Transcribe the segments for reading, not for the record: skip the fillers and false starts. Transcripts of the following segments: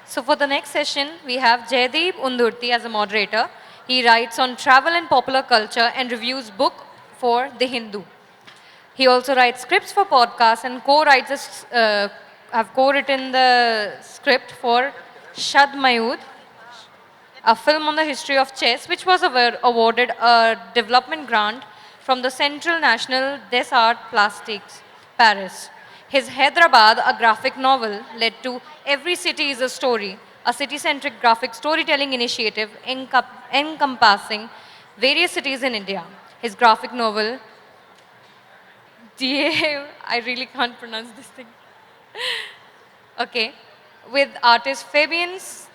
So for the next session, we have Jaideep Unudurti as a moderator. He writes on travel and popular culture and reviews book for The Hindu. He also writes scripts for podcasts and have co-written the script for Shad Mayud, a film on the history of chess, which was awarded a development grant from the Central National des Arts Plastiques, Paris. His Hyderabad, a graphic novel, led to Every City is a Story, a city-centric graphic storytelling initiative encompassing various cities in India. His graphic novel, DA, I really can't pronounce this thing. Okay, with artist Fabian's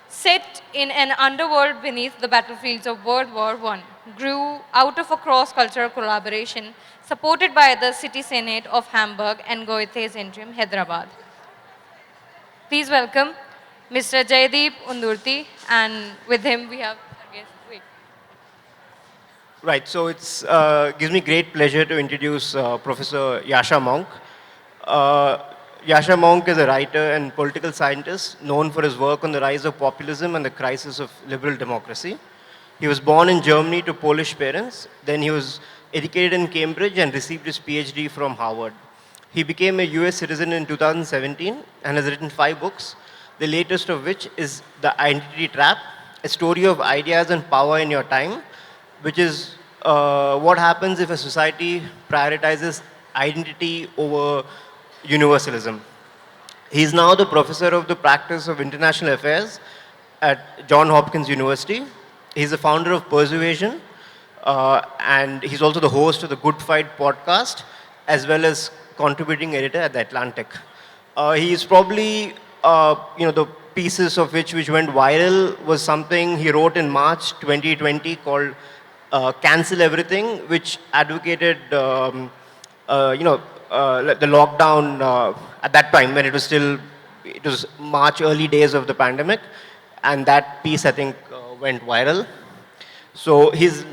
set in an underworld beneath the battlefields of World War I, grew out of a cross-cultural collaboration supported by the City Senate of Hamburg and Goethe's interim Hyderabad. Please welcome Mr. Jaideep Unudurti, and with him we have, I guess, wait. Right, so it's gives me great pleasure to introduce Professor Yascha Mounk. Yascha Mounk is a writer and political scientist known for his work on the rise of populism and the crisis of liberal democracy. He was born in Germany to Polish parents. Then he was educated in Cambridge and received his PhD from Harvard. He became a US citizen in 2017 and has written 5 books, the latest of which is The Identity Trap, a story of ideas and power in your time, which is what happens if a society prioritizes identity over universalism. He is now the professor of the practice of international affairs at Johns Hopkins University. He's the founder of Persuasion, and he's also the host of the Good Fight podcast, as well as contributing editor at The Atlantic. He is probably, the pieces of which went viral was something he wrote in March 2020 called Cancel Everything, which advocated, the lockdown at that time when it was March, early days of the pandemic, and that piece, I think, went viral. So his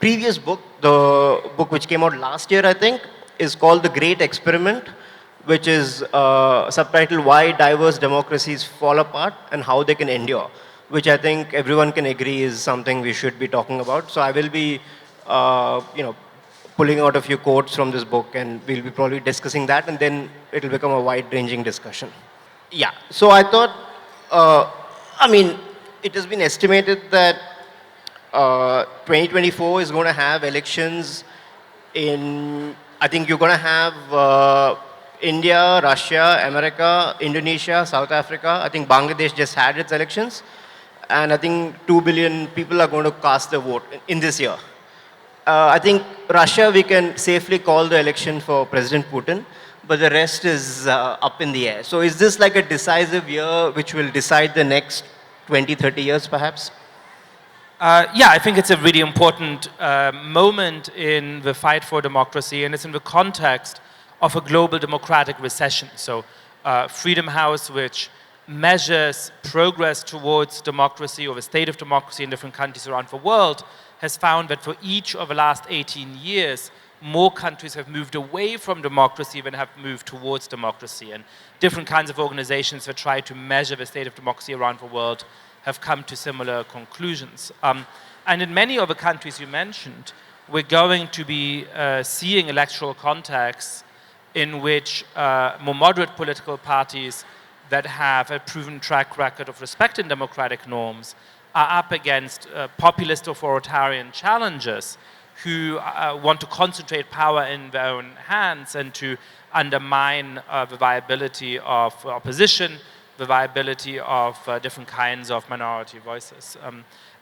previous book, the book which came out last year, I think, is called The Great Experiment, which is subtitled Why Diverse Democracies Fall Apart and How They Can Endure, which I think everyone can agree is something we should be talking about. So I will be, pulling out a few quotes from this book, and we'll be probably discussing that, and then it'll become a wide-ranging discussion. Yeah, so I thought, it has been estimated that 2024 is going to have elections in, I think you're going to have India, Russia, America, Indonesia, South Africa. I think Bangladesh just had its elections. And I think 2 billion people are going to cast their vote in this year. I think Russia, we can safely call the election for President Putin, but the rest is up in the air. So is this like a decisive year which will decide the next 20, 30 years perhaps? Yeah, I think it's a really important moment in the fight for democracy, and it's in the context of a global democratic recession. So Freedom House, which measures progress towards democracy or the state of democracy in different countries around the world, has found that for each of the last 18 years, more countries have moved away from democracy than have moved towards democracy. And different kinds of organizations that try to measure the state of democracy around the world have come to similar conclusions. And in many of the countries you mentioned, we're going to be seeing electoral contexts in which more moderate political parties that have a proven track record of respecting democratic norms are up against populist authoritarian challengers who want to concentrate power in their own hands and to undermine the viability of opposition, the viability of different kinds of minority voices.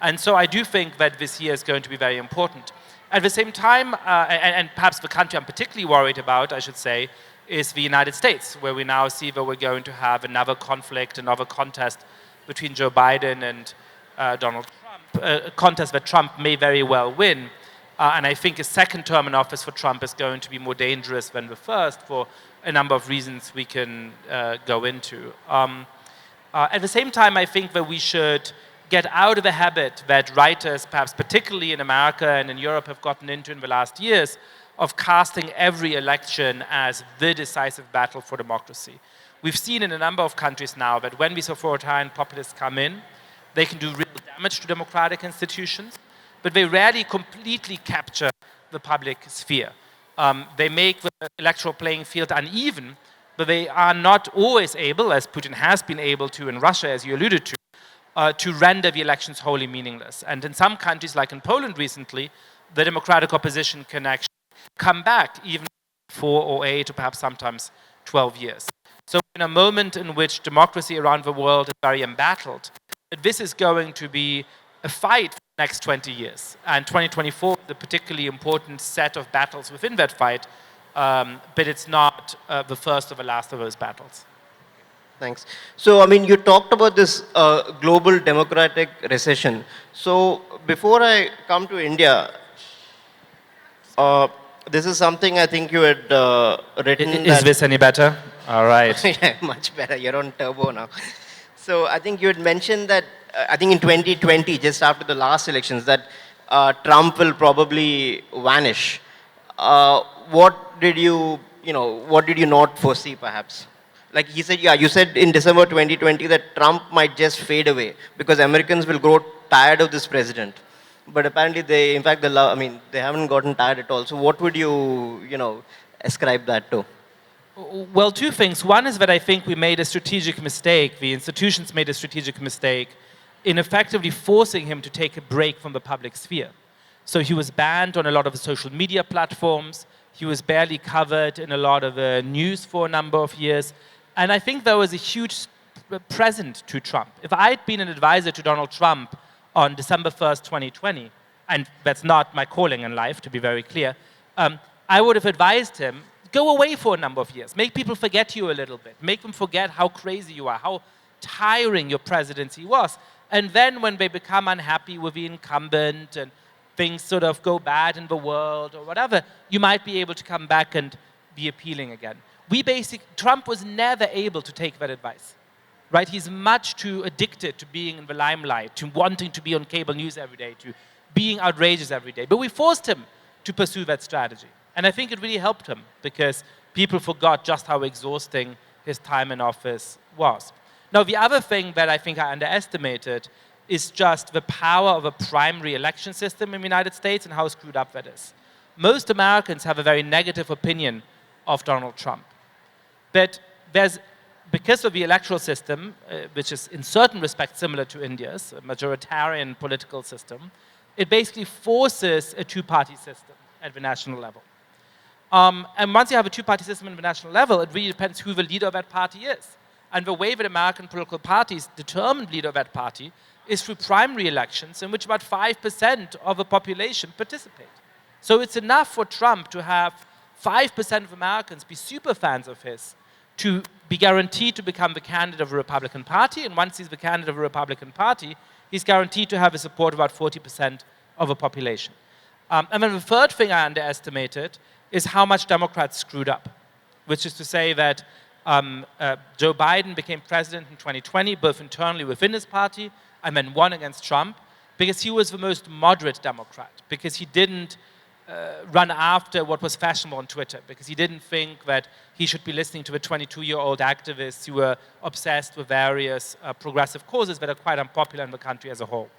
And so I do think that this year is going to be very important. At the same time, and perhaps the country I'm particularly worried about, I should say, is the United States, where we now see that we're going to have another conflict, another contest between Joe Biden and Donald Trump, a contest that Trump may very well win. And I think a second term in office for Trump is going to be more dangerous than the first for a number of reasons we can go into. At the same time, I think that we should get out of the habit that writers, perhaps particularly in America and in Europe, have gotten into in the last years, of casting every election as the decisive battle for democracy. We've seen in a number of countries now that when these authoritarian populists come in, they can do real damage to democratic institutions, but they rarely completely capture the public sphere. They make the electoral playing field uneven, but they are not always able, as Putin has been able to in Russia, as you alluded to render the elections wholly meaningless. And in some countries, like in Poland recently, the democratic opposition can actually come back even 4 or 8 or perhaps sometimes 12 years. So in a moment in which democracy around the world is very embattled, this is going to be a fight for the next 20 years. And 2024 is a particularly important set of battles within that fight, but it's not the first or the last of those battles. Thanks. So, I mean, you talked about this global democratic recession. So, before I come to India, this is something I think you had written. Is this any better? All right. Yeah, much better. You're on turbo now. So, I think you had mentioned that, I think in 2020, just after the last elections, that Trump will probably vanish. What did you not foresee perhaps? Like he said, yeah, you said in December 2020 that Trump might just fade away because Americans will grow tired of this president. But apparently they haven't gotten tired at all. So what would you ascribe that to? Well, two things. One is that I think we made a strategic mistake. The institutions made a strategic mistake in effectively forcing him to take a break from the public sphere. So he was banned on a lot of the social media platforms. He was barely covered in a lot of news for a number of years. And I think there was a huge present to Trump. If I'd been an advisor to Donald Trump on December 1st, 2020, and that's not my calling in life, to be very clear, I would have advised him, go away for a number of years. Make people forget you a little bit. Make them forget how crazy you are, how tiring your presidency was. And then when they become unhappy with the incumbent and things sort of go bad in the world or whatever, you might be able to come back and be appealing again. Trump was never able to take that advice, right? He's much too addicted to being in the limelight, to wanting to be on cable news every day, to being outrageous every day. But we forced him to pursue that strategy. And I think it really helped him because people forgot just how exhausting his time in office was. Now, the other thing that I think I underestimated is just the power of a primary election system in the United States and how screwed up that is. Most Americans have a very negative opinion of Donald Trump. But because of the electoral system, which is in certain respects similar to India's, a majoritarian political system, it basically forces a two-party system at the national level. And once you have a two-party system at the national level, it really depends who the leader of that party is. And the way that American political parties determine the leader of that party is through primary elections in which about 5% of the population participate. So it's enough for Trump to have 5% of Americans be super fans of his to be guaranteed to become the candidate of the Republican Party. And once he's the candidate of the Republican Party, he's guaranteed to have the support of about 40% of the population. And then the third thing I underestimated is how much Democrats screwed up, which is to say that Joe Biden became president in 2020, both internally within his party and then won against Trump, because he was the most moderate Democrat, because he didn't run after what was fashionable on Twitter, because he didn't think that he should be listening to the 22-year-old activists who were obsessed with various progressive causes that are quite unpopular in the country as a whole.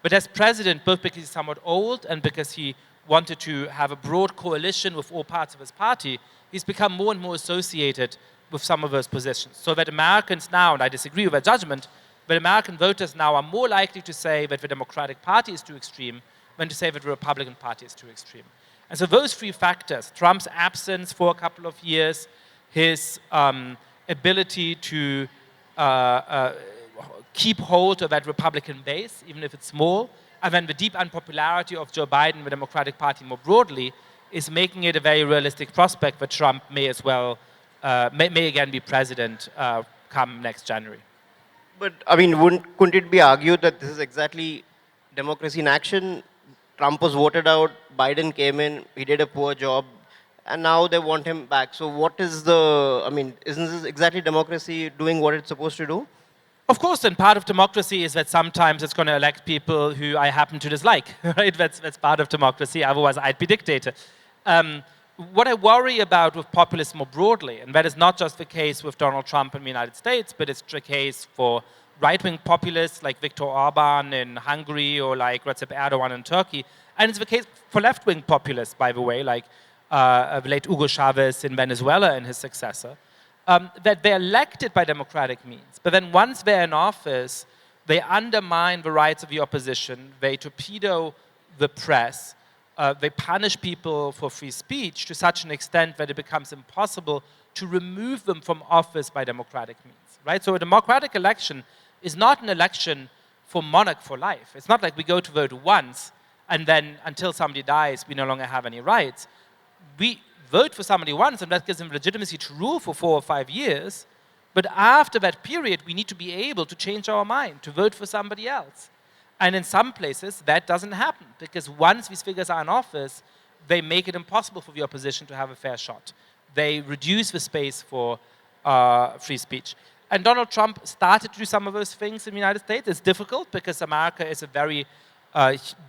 But as president, both because he's somewhat old and because he wanted to have a broad coalition with all parts of his party, he's become more and more associated with some of those positions. So that Americans now, and I disagree with that judgment, but American voters now are more likely to say that the Democratic Party is too extreme than to say that the Republican Party is too extreme. And so those three factors, Trump's absence for a couple of years, his ability to keep hold of that Republican base, even if it's small, and then the deep unpopularity of Joe Biden, the Democratic Party more broadly, is making it a very realistic prospect that Trump may as well, may again be president come next January. But, I mean, couldn't it be argued that this is exactly democracy in action? Trump was voted out, Biden came in, he did a poor job, and now they want him back. So what is isn't this exactly democracy doing what it's supposed to do? Of course, and part of democracy is that sometimes it's going to elect people who I happen to dislike, right? That's part of democracy, otherwise I'd be dictator. what I worry about with populists more broadly, and that is not just the case with Donald Trump in the United States, but it's the case for right-wing populists like Viktor Orban in Hungary or like Recep Erdogan in Turkey, and it's the case for left-wing populists, by the way, like the late Hugo Chavez in Venezuela and his successor, that they're elected by democratic means, but then once they're in office, they undermine the rights of the opposition, they torpedo the press, they punish people for free speech to such an extent that it becomes impossible to remove them from office by democratic means, right? So a democratic election is not an election for monarch for life. It's not like we go to vote once and then until somebody dies, we no longer have any rights. We vote for somebody once and that gives them legitimacy to rule for 4 or 5 years, but after that period, we need to be able to change our mind, to vote for somebody else. And in some places, that doesn't happen, because once these figures are in office, they make it impossible for the opposition to have a fair shot. They reduce the space for free speech. And Donald Trump started to do some of those things in the United States. It's difficult because America is a very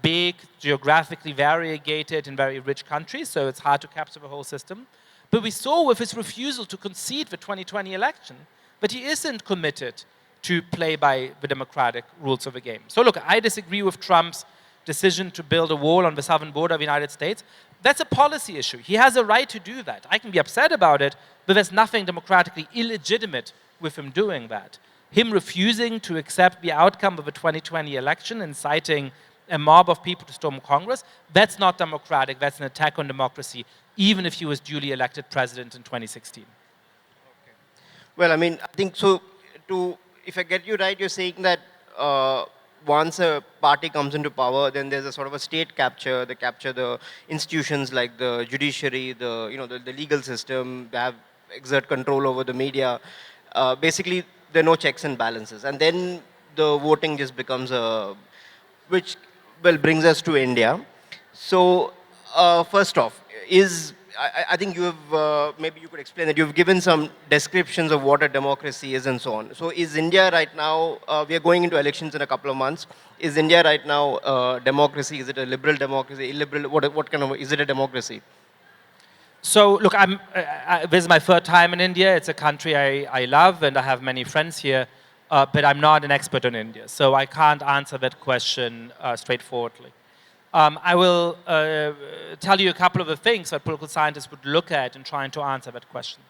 big, geographically variegated and very rich country, so it's hard to capture the whole system. But we saw with his refusal to concede the 2020 election that he isn't committed to play by the democratic rules of the game. So look, I disagree with Trump's decision to build a wall on the southern border of the United States. That's a policy issue. He has a right to do that. I can be upset about it, but there's nothing democratically illegitimate with him doing that. Him refusing to accept the outcome of the 2020 election, inciting a mob of people to storm Congress, that's not democratic, that's an attack on democracy, even if he was duly elected president in 2016. Okay. Well, I mean, I think so, if I get you right, you're saying that once a party comes into power, then there's a sort of a state capture. They capture the institutions like the judiciary, the legal system. They have exert control over the media. Basically, there are no checks and balances, and then the voting just becomes which brings us to India. So first off, I think you have, maybe you could explain that you've given some descriptions of what a democracy is and so on. So is India right now, we are going into elections in a couple of months. Is India right now democracy? Is it a liberal democracy, illiberal? What kind of, is it a democracy? So look, this is my third time in India. It's a country I love and I have many friends here, but I'm not an expert on India. So I can't answer that question straightforwardly. I will tell you a couple of the things that political scientists would look at in trying to answer that question.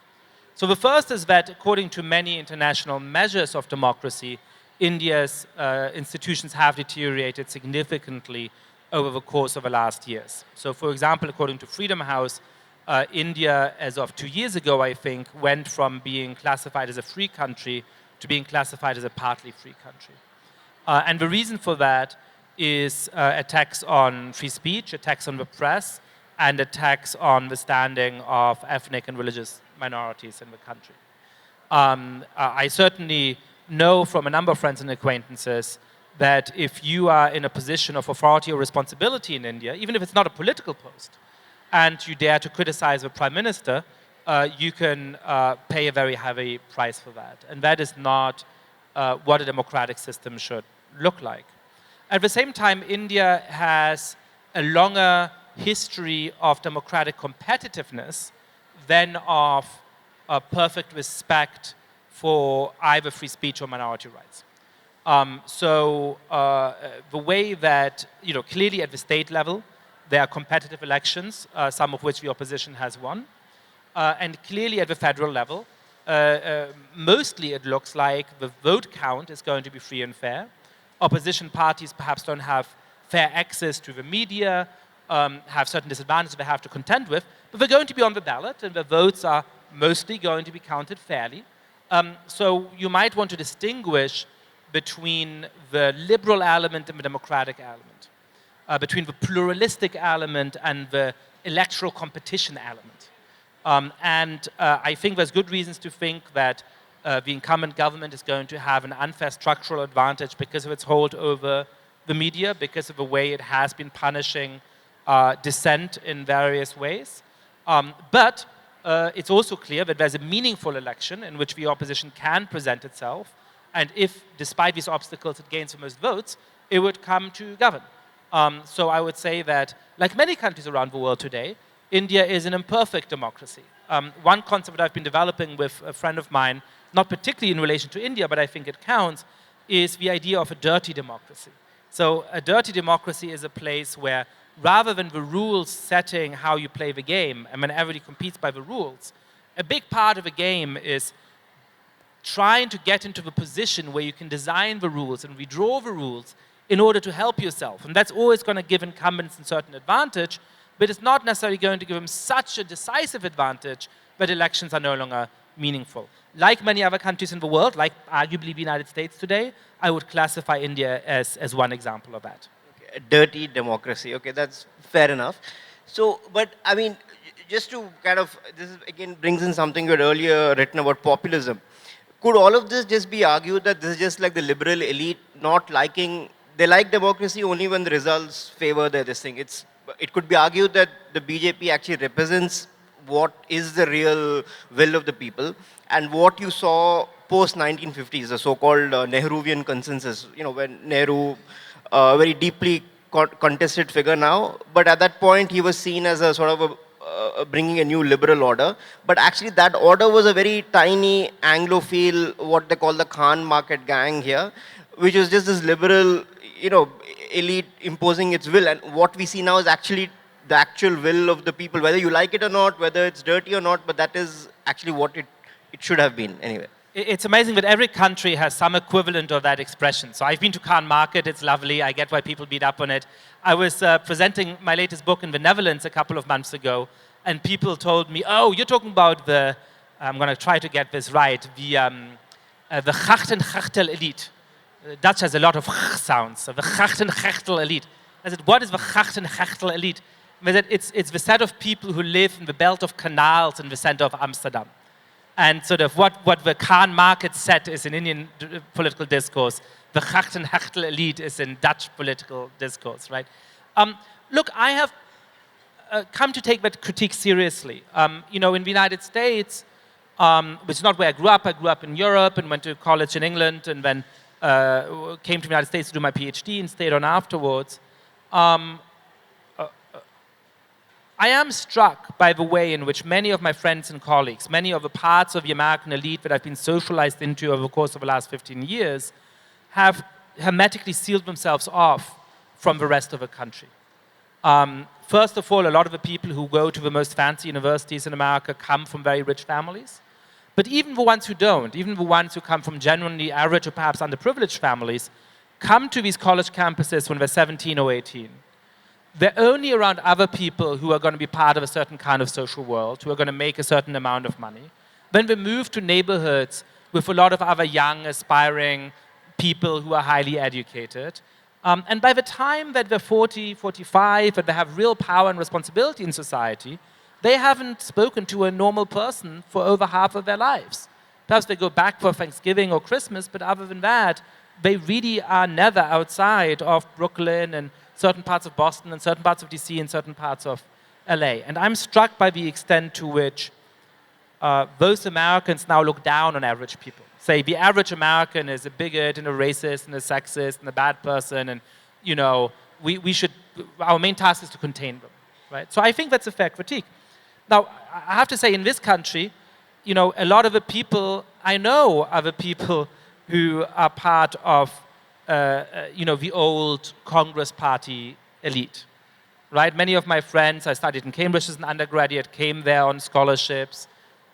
So the first is that according to many international measures of democracy, India's institutions have deteriorated significantly over the course of the last years. So for example, according to Freedom House, India, as of 2 years ago, I think, went from being classified as a free country to being classified as a partly free country. And the reason for that is attacks on free speech, attacks on the press, and attacks on the standing of ethnic and religious minorities in the country. I certainly know from a number of friends and acquaintances that if you are in a position of authority or responsibility in India, even if it's not a political post, and you dare to criticize the prime minister, you can pay a very heavy price for that. And that is not what a democratic system should look like. At the same time, India has a longer history of democratic competitiveness than of perfect respect for either free speech or minority rights. The way that, clearly at the state level, there are competitive elections, some of which the opposition has won. And clearly at the federal level, mostly it looks like the vote count is going to be free and fair. Opposition parties perhaps don't have fair access to the media, have certain disadvantages they have to contend with, but they're going to be on the ballot and the votes are mostly going to be counted fairly. So you might want to distinguish between the liberal element and the democratic element, between the pluralistic element and the electoral competition element. I think there's good reasons to think that the incumbent government is going to have an unfair structural advantage because of its hold over the media, because of the way it has been punishing dissent in various ways. But it's also clear that there's a meaningful election in which the opposition can present itself, and if, despite these obstacles, it gains the most votes, it would come to govern. So I would say that, like many countries around the world today, India is an imperfect democracy. One concept that I've been developing with a friend of mine, not particularly in relation to India, but I think it counts, is the idea of a dirty democracy. So a dirty democracy is a place where rather than the rules setting how you play the game, and when everybody competes by the rules, a big part of the game is trying to get into the position where you can design the rules and redraw the rules in order to help yourself. And that's always going to give incumbents a certain advantage, but it's not necessarily going to give them such a decisive advantage that elections are no longer meaningful. Like many other countries in the world, like arguably the United States today, I would classify India as one example of that. Okay, a dirty democracy. Okay, that's fair enough. So, but I mean, just to kind of, this is, again brings in something you had earlier written about populism. Could all of this just be argued that this is just like the liberal elite not liking, they like democracy only when the results favor this thing? It could be argued that the BJP actually represents what is the real will of the people, and what you saw post 1950s, the so-called Nehruvian consensus, you know, when Nehru, very deeply contested figure now, but at that point he was seen as a sort of bringing a new liberal order, but actually that order was a very tiny Anglophile, what they call the Khan market gang here, which was just this liberal, you know, elite imposing its will. And what we see now is actually the actual will of the people, whether you like it or not, whether it's dirty or not, but that is actually what it should have been anyway. It's amazing that every country has some equivalent of that expression. So I've been to Khan Market, it's lovely, I get why people beat up on it. I was presenting my latest book in the Netherlands a couple of months ago, and people told me, oh, you're talking about the, I'm going to try to get this right, the Grachtengachtel elite. Dutch has a lot of sounds, so the Grachtengachtel elite. I said, what is the Grachtengachtel elite? I said, it's the set of people who live in the belt of canals in the center of Amsterdam. And sort of what the Khan market set is in Indian political discourse, the Grachtengachtel elite is in Dutch political discourse, right? Look, I have come to take that critique seriously. You know, in the United States, which is not where I grew up in Europe and went to college in England, and then came to the United States to do my PhD and stayed on afterwards. I am struck by the way in which many of my friends and colleagues, many of the parts of the American elite that I've been socialized into over the course of the last 15 years, have hermetically sealed themselves off from the rest of the country. First of all, a lot of the people who go to the most fancy universities in America come from very rich families. But even the ones who don't, even the ones who come from genuinely average or perhaps underprivileged families, come to these college campuses when they're 17 or 18. They're only around other people who are going to be part of a certain kind of social world, who are going to make a certain amount of money. Then they move to neighborhoods with a lot of other young, aspiring people who are highly educated. And by the time that they're 40, 45, and they have real power and responsibility in society, they haven't spoken to a normal person for over half of their lives. Perhaps they go back for Thanksgiving or Christmas, but other than that, they really are never outside of Brooklyn and certain parts of Boston and certain parts of DC and certain parts of LA. And I'm struck by the extent to which those Americans now look down on average people. Say the average American is a bigot and a racist and a sexist and a bad person, and you know, we should, our main task is to contain them, right? So I think that's a fair critique. Now, I have to say, in this country, you know, a lot of the people I know are the people who are part of you know, the old Congress Party elite, right? Many of my friends, I studied in Cambridge as an undergraduate, came there on scholarships,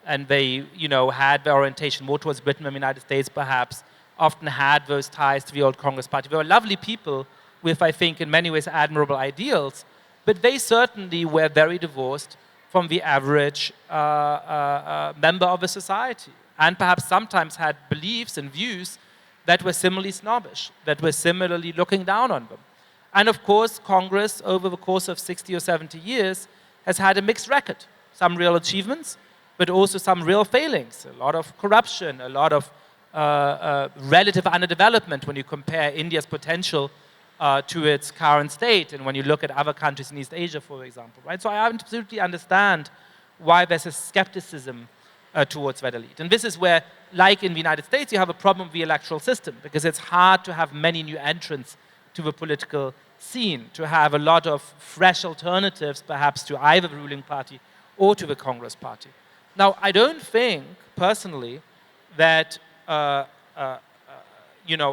and they, you know, had their orientation more towards Britain than the United States, perhaps, often had those ties to the old Congress Party. They were lovely people with, I think, in many ways admirable ideals, but they certainly were very divorced from the average member of a society, and perhaps sometimes had beliefs and views that were similarly snobbish, that were similarly looking down on them. And of course, Congress, over the course of 60 or 70 years, has had a mixed record. Some real achievements, but also some real failings. A lot of corruption, a lot of relative underdevelopment when you compare India's potential to its current state, and when you look at other countries in East Asia, for example, right? So I absolutely understand why there's a skepticism towards that elite. And this is where, like in the United States, you have a problem with the electoral system, because it's hard to have many new entrants to the political seen to have a lot of fresh alternatives, perhaps to either the ruling party or to the Congress party. Now, I don't think, personally, that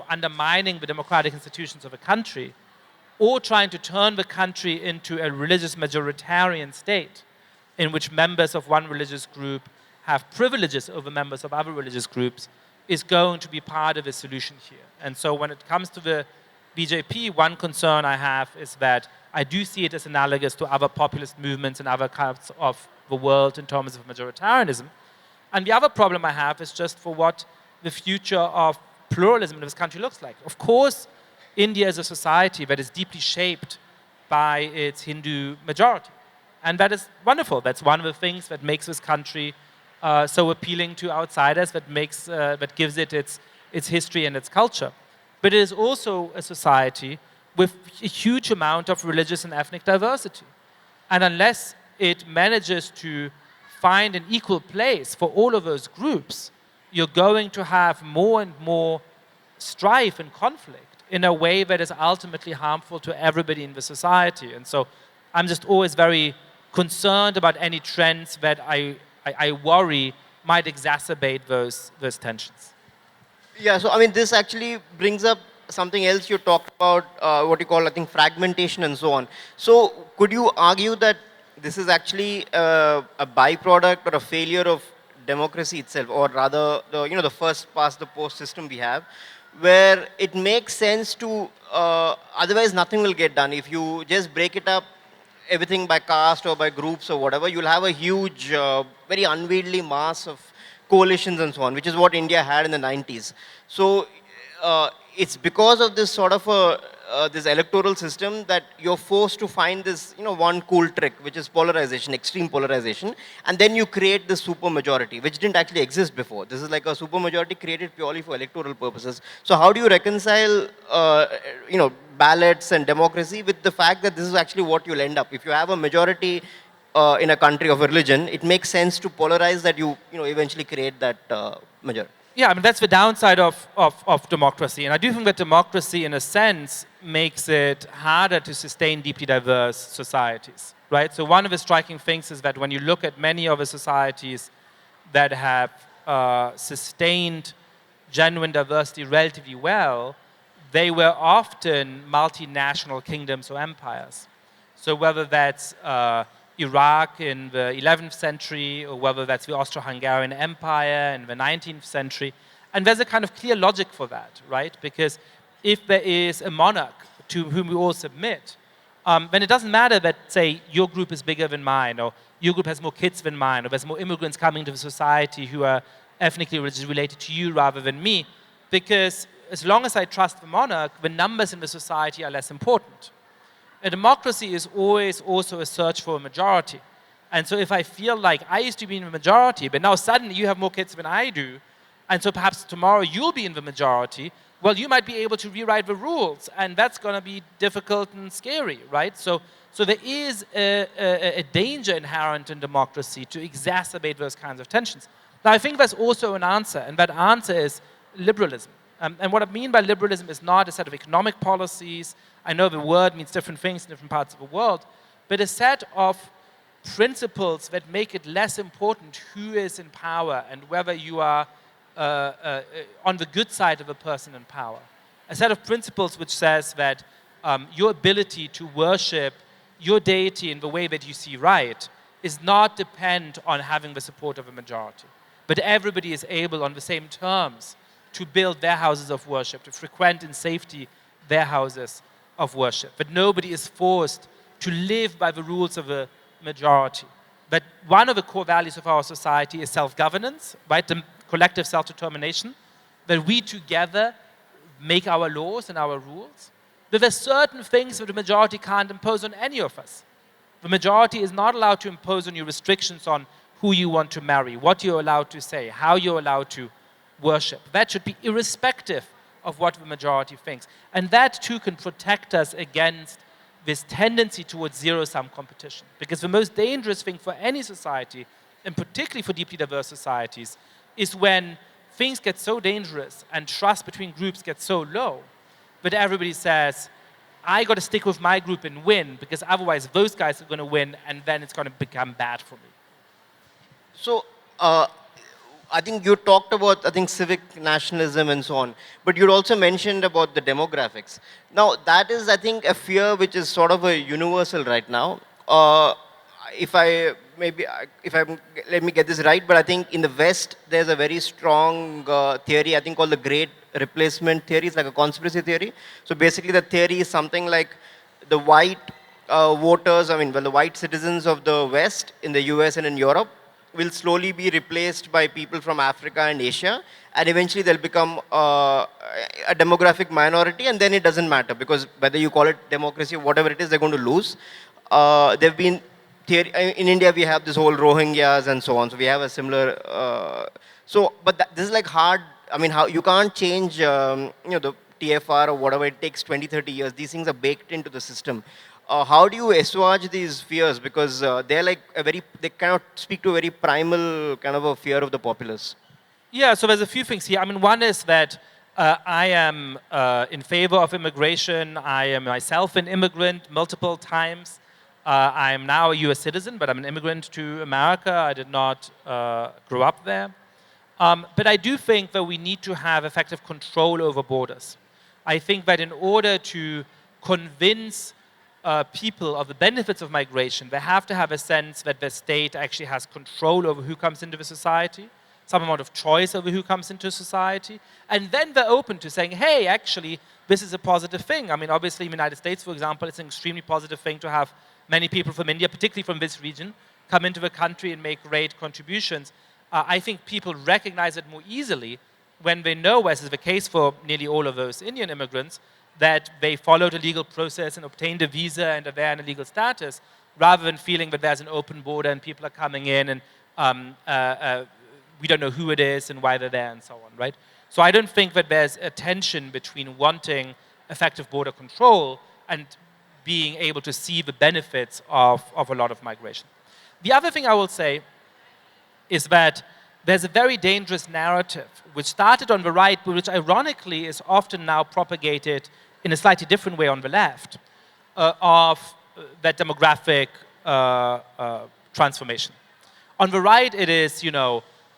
undermining the democratic institutions of a country or trying to turn the country into a religious majoritarian state in which members of one religious group have privileges over members of other religious groups is going to be part of the solution here. And so when it comes to the BJP, one concern I have is that I do see it as analogous to other populist movements in other parts of the world in terms of majoritarianism. And the other problem I have is just for what the future of pluralism in this country looks like. Of course, India is a society that is deeply shaped by its Hindu majority. And that is wonderful. That's one of the things that makes this country so appealing to outsiders, that gives it its history and its culture. But it is also a society with a huge amount of religious and ethnic diversity. And unless it manages to find an equal place for all of those groups, you're going to have more and more strife and conflict in a way that is ultimately harmful to everybody in the society. And so I'm just always very concerned about any trends that I worry might exacerbate those tensions. Yeah, so I mean, this actually brings up something else you talked about, what you call, I think, fragmentation and so on. So could you argue that this is actually a byproduct or a failure of democracy itself, or rather, the first past the post system we have, where it makes sense to, otherwise nothing will get done. If you just break it up, everything by caste or by groups or whatever, you'll have a huge, very unwieldy mass of coalitions and so on, which is what India had in the 90s. So it's because of this sort of this electoral system that you're forced to find this, one cool trick, which is polarization, extreme polarization, and then you create this super majority, which didn't actually exist before. This is like a super majority created purely for electoral purposes. So how do you reconcile, ballots and democracy with the fact that this is actually what you'll end up? If you have a majority in a country of a religion, it makes sense to polarize that you eventually create that majority. Yeah, I mean, that's the downside of democracy. And I do think that democracy, in a sense, makes it harder to sustain deeply diverse societies, right? So one of the striking things is that when you look at many of the societies that have sustained genuine diversity relatively well, they were often multinational kingdoms or empires. So whether that's Iraq in the 11th century, or whether that's the Austro-Hungarian Empire in the 19th century. And there's a kind of clear logic for that, right? Because if there is a monarch to whom we all submit, then it doesn't matter that, say, your group is bigger than mine, or your group has more kids than mine, or there's more immigrants coming to the society who are ethnically related to you rather than me, because as long as I trust the monarch, the numbers in the society are less important. A democracy is always also a search for a majority. And so if I feel like I used to be in the majority, but now suddenly you have more kids than I do, and so perhaps tomorrow you'll be in the majority, well, you might be able to rewrite the rules, and that's going to be difficult and scary, right? So there is a danger inherent in democracy to exacerbate those kinds of tensions. Now, I think there's also an answer, and that answer is liberalism. And what I mean by liberalism is not a set of economic policies. I know the word means different things in different parts of the world, but a set of principles that make it less important who is in power and whether you are on the good side of a person in power. A set of principles which says that your ability to worship your deity in the way that you see right is not dependent on having the support of a majority, but everybody is able on the same terms to build their houses of worship, to frequent in safety their houses of worship. But nobody is forced to live by the rules of a majority. But one of the core values of our society is self-governance, right? The collective self-determination, that we together make our laws and our rules. But there's certain things that the majority can't impose on any of us. The majority is not allowed to impose on you restrictions on who you want to marry, what you're allowed to say, how you're allowed to worship. That should be irrespective of what the majority thinks. And that too can protect us against this tendency towards zero-sum competition. Because the most dangerous thing for any society, and particularly for deeply diverse societies, is when things get so dangerous and trust between groups gets so low that everybody says, I got to stick with my group and win, because otherwise those guys are going to win, and then it's going to become bad for me. So, I think you talked about, I think, civic nationalism and so on, but you also mentioned about the demographics. Now, that is, I think, a fear which is sort of a universal right now. If I, let me get this right, but I think in the West, there's a very strong theory, I think, called the Great Replacement theory. It's like a conspiracy theory. So basically, the theory is something like the white voters, the white citizens of the West in the US and in Europe will slowly be replaced by people from Africa and Asia, and eventually they'll become a demographic minority, and then it doesn't matter, because whether you call it democracy or whatever it is, they're going to lose. There have been theory, in India we have this whole Rohingyas and so on, so we have a similar, but this is like hard, how you can't change, the TFR or whatever, it takes 20, 30 years. These things are baked into the system. How do you assuage these fears? Because they're like they cannot speak to a very primal kind of a fear of the populace. Yeah, so there's a few things here. One is that I am in favor of immigration. I am myself an immigrant multiple times. I am now a US citizen, but I'm an immigrant to America. I did not grow up there. But I do think that we need to have effective control over borders. I think that in order to convince people of the benefits of migration, they have to have a sense that the state actually has control over who comes into the society, some amount of choice over who comes into society, and then they're open to saying, hey, actually, this is a positive thing. Obviously, in the United States, for example, it's an extremely positive thing to have many people from India, particularly from this region, come into the country and make great contributions. I think people recognize it more easily when they know, as is the case for nearly all of those Indian immigrants, that they followed a legal process and obtained a visa and are there in a legal status, rather than feeling that there's an open border and people are coming in and we don't know who it is and why they're there and so on, right? So I don't think that there's a tension between wanting effective border control and being able to see the benefits of a lot of migration. The other thing I will say is that there's a very dangerous narrative which started on the right, but which ironically is often now propagated in a slightly different way on the left, of that demographic transformation. On the right, it is,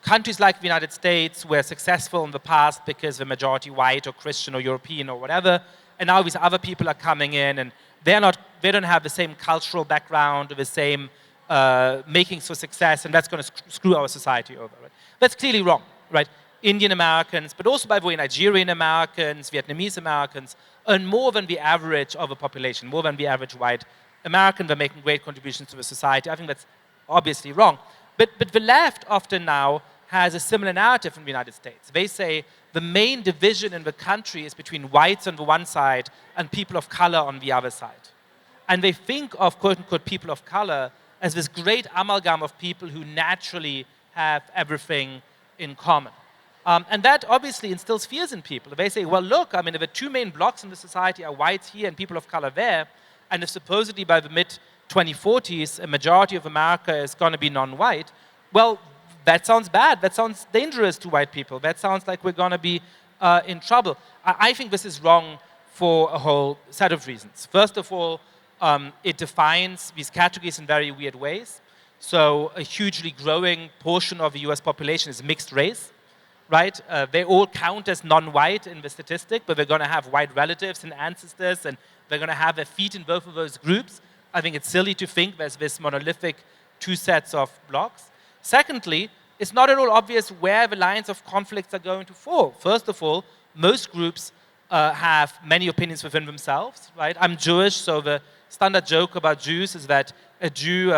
countries like the United States were successful in the past because the majority white or Christian or European or whatever, and now these other people are coming in and they don't have the same cultural background or the same makings for success, and that's going to screw our society over. Right? That's clearly wrong, right? Indian Americans, but also, by the way, Nigerian Americans, Vietnamese Americans, earn more than the average of a population, more than the average white American. They're making great contributions to the society. I think that's obviously wrong. But the left often now has a similar narrative in the United States. They say the main division in the country is between whites on the one side and people of color on the other side. And they think of, quote unquote, people of color as this great amalgam of people who naturally have everything in common. And that obviously instills fears in people. They say, well, look, if the two main blocks in the society are whites here and people of color there, and if supposedly by the mid-2040s a majority of America is going to be non-white, well, that sounds bad. That sounds dangerous to white people. That sounds like we're going to be in trouble. I think this is wrong for a whole set of reasons. First of all, it defines these categories in very weird ways. So a hugely growing portion of the US population is mixed race, right? They all count as non-white in the statistic, but they're going to have white relatives and ancestors, and they're going to have their feet in both of those groups. I think it's silly to think there's this monolithic two sets of blocks. Secondly, it's not at all obvious where the lines of conflicts are going to fall. First of all, most groups have many opinions within themselves, right? I'm Jewish, so the standard joke about Jews is that a Jew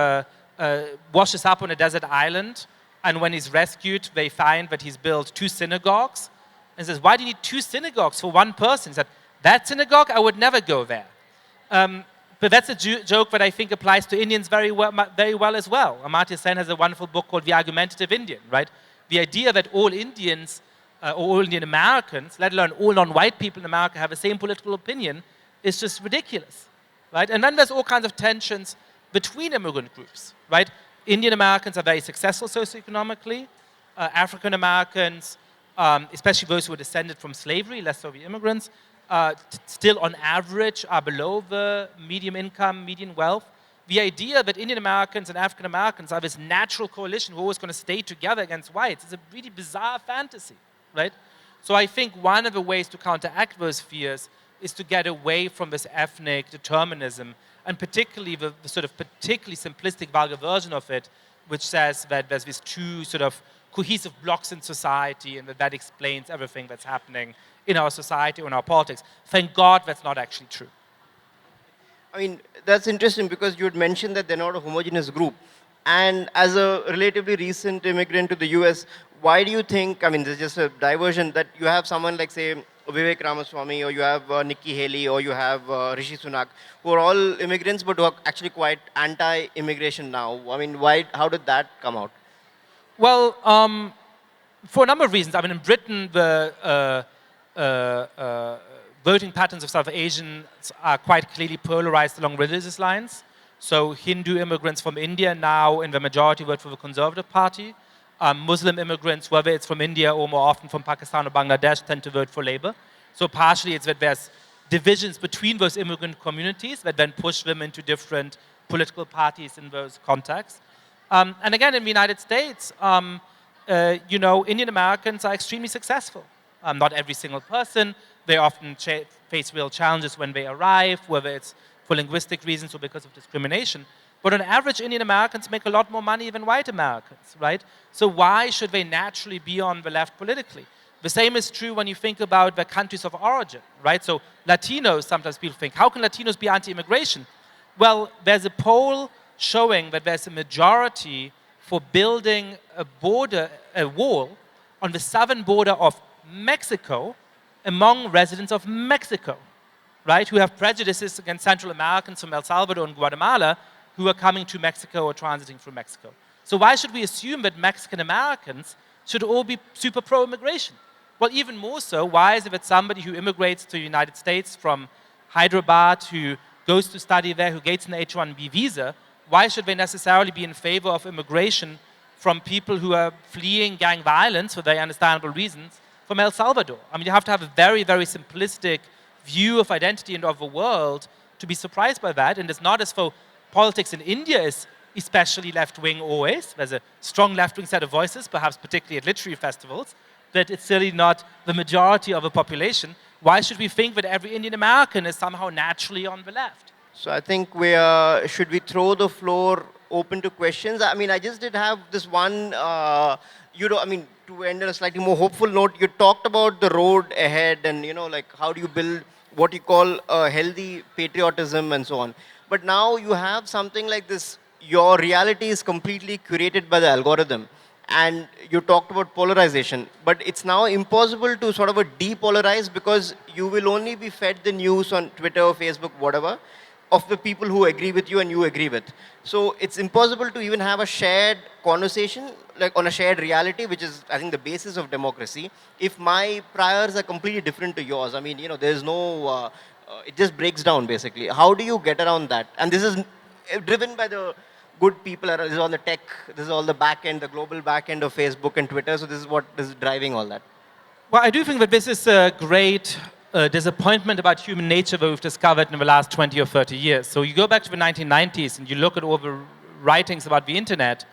washes up on a desert island, and when he's rescued, they find that he's built 2 synagogues, and says, why do you need 2 synagogues for one person? He said, that synagogue, I would never go there. But that's a joke that I think applies to Indians very well as well. Amartya Sen has a wonderful book called The Argumentative Indian, right? The idea that all Indians, or all Indian Americans, let alone all non-white people in America, have the same political opinion is just ridiculous, right? And then there's all kinds of tensions between immigrant groups, right? Indian Americans are very successful socioeconomically. African Americans, especially those who were descended from slavery, less so the immigrants, still on average are below the median income, median wealth. The idea that Indian Americans and African Americans are this natural coalition who are always going to stay together against whites is a really bizarre fantasy, right? So I think one of the ways to counteract those fears is to get away from this ethnic determinism, and particularly the sort of particularly simplistic vulgar version of it, which says that there's these two sort of cohesive blocks in society and that explains everything that's happening in our society or in our politics. Thank God that's not actually true. I mean, that's interesting because you had mentioned that they're not a homogeneous group. And as a relatively recent immigrant to the US, why do you think, I mean, there's just a diversion that you have someone like, say, Vivek Ramaswamy, or you have Nikki Haley, or you have Rishi Sunak, who are all immigrants but who are actually quite anti-immigration now? I mean, how did that come out? Well, for a number of reasons. I mean, in Britain, the voting patterns of South Asians are quite clearly polarized along religious lines. So Hindu immigrants from India now in the majority vote for the Conservative Party. Muslim immigrants, whether it's from India or more often from Pakistan or Bangladesh, tend to vote for Labour. So partially it's that there's divisions between those immigrant communities that then push them into different political parties in those contexts. And again, in the United States, you know, Indian Americans are extremely successful. Not every single person. They often face real challenges when they arrive, whether it's for linguistic reasons or because of discrimination. But on average, Indian Americans make a lot more money than white Americans, right? So why should they naturally be on the left politically? The same is true when you think about the countries of origin, right? So Latinos, sometimes people think, how can Latinos be anti-immigration? Well, there's a poll showing that there's a majority for building a wall on the southern border of Mexico among residents of Mexico, right? Who have prejudices against Central Americans from El Salvador and Guatemala who are coming to Mexico or transiting through Mexico. So why should we assume that Mexican Americans should all be super pro-immigration? Well, even more so, why is it that somebody who immigrates to the United States from Hyderabad, who goes to study there, who gets an H-1B visa, why should they necessarily be in favor of immigration from people who are fleeing gang violence for very understandable reasons from El Salvador? I mean, you have to have a very, very simplistic view of identity and of the world to be surprised by that. And it's not as though politics in India is especially left-wing always. There's a strong left-wing set of voices, perhaps particularly at literary festivals, but it's certainly not the majority of the population. Why should we think that every Indian American is somehow naturally on the left? So I think should we throw the floor open to questions? I mean, I just did have this one, I mean, to end on a slightly more hopeful note, you talked about the road ahead and, you know, like how do you build what you call a healthy patriotism and so on. But now you have something like this, your reality is completely curated by the algorithm. And you talked about polarization, but it's now impossible to sort of depolarize because you will only be fed the news on Twitter, Facebook, whatever, of the people who agree with you and you agree with. So it's impossible to even have a shared conversation, like on a shared reality, which is, I think, the basis of democracy. If my priors are completely different to yours, I mean, you know, there's no, it just breaks down basically. How do you get around that? And this is driven by the good people. This is all the tech, this is all the back end, the global back end of Facebook and Twitter. So this is what is driving all that. Well, I do think that this is a great disappointment about human nature that we've discovered in the last 20 or 30 years. So you go back to the 1990s and you look at all the writings about the internet,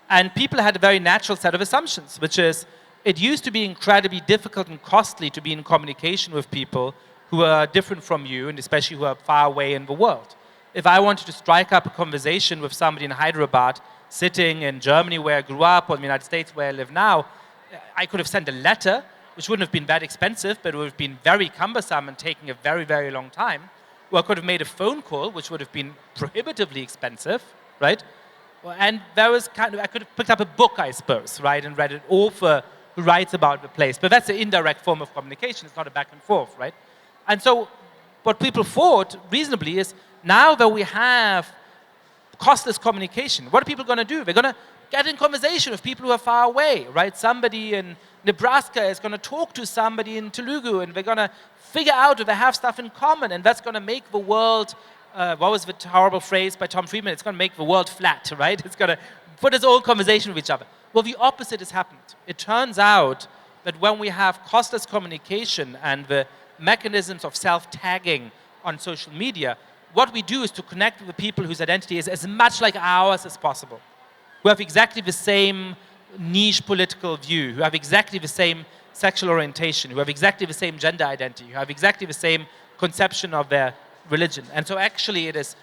and people had a very natural set of assumptions, which is it used to be incredibly difficult and costly to be in communication with people who are different from you, and especially who are far away in the world. If I wanted to strike up a conversation with somebody in Hyderabad, sitting in Germany where I grew up, or in the United States where I live now, I could have sent a letter, which wouldn't have been that expensive, but it would have been very cumbersome and taking a very, very long time. Or I could have made a phone call, which would have been prohibitively expensive, right? And there was I could have picked up a book, I suppose, right, and read an author who writes about the place. But that's an indirect form of communication. It's not a back and forth, right? And so what people thought reasonably is now that we have costless communication, what are people going to do? They're going to get in conversation with people who are far away, right? Somebody in Nebraska is going to talk to somebody in Telugu, and they're going to figure out if they have stuff in common, and that's going to make the world, what was the horrible phrase by Tom Friedman? It's going to make the world flat, right? It's going to put us all in conversation with each other. Well, the opposite has happened. It turns out that when we have costless communication and the mechanisms of self-tagging on social media, what we do is to connect with the people whose identity is as much like ours as possible, who have exactly the same niche political view, who have exactly the same sexual orientation, who have exactly the same gender identity, who have exactly the same conception of their religion. And so actually it has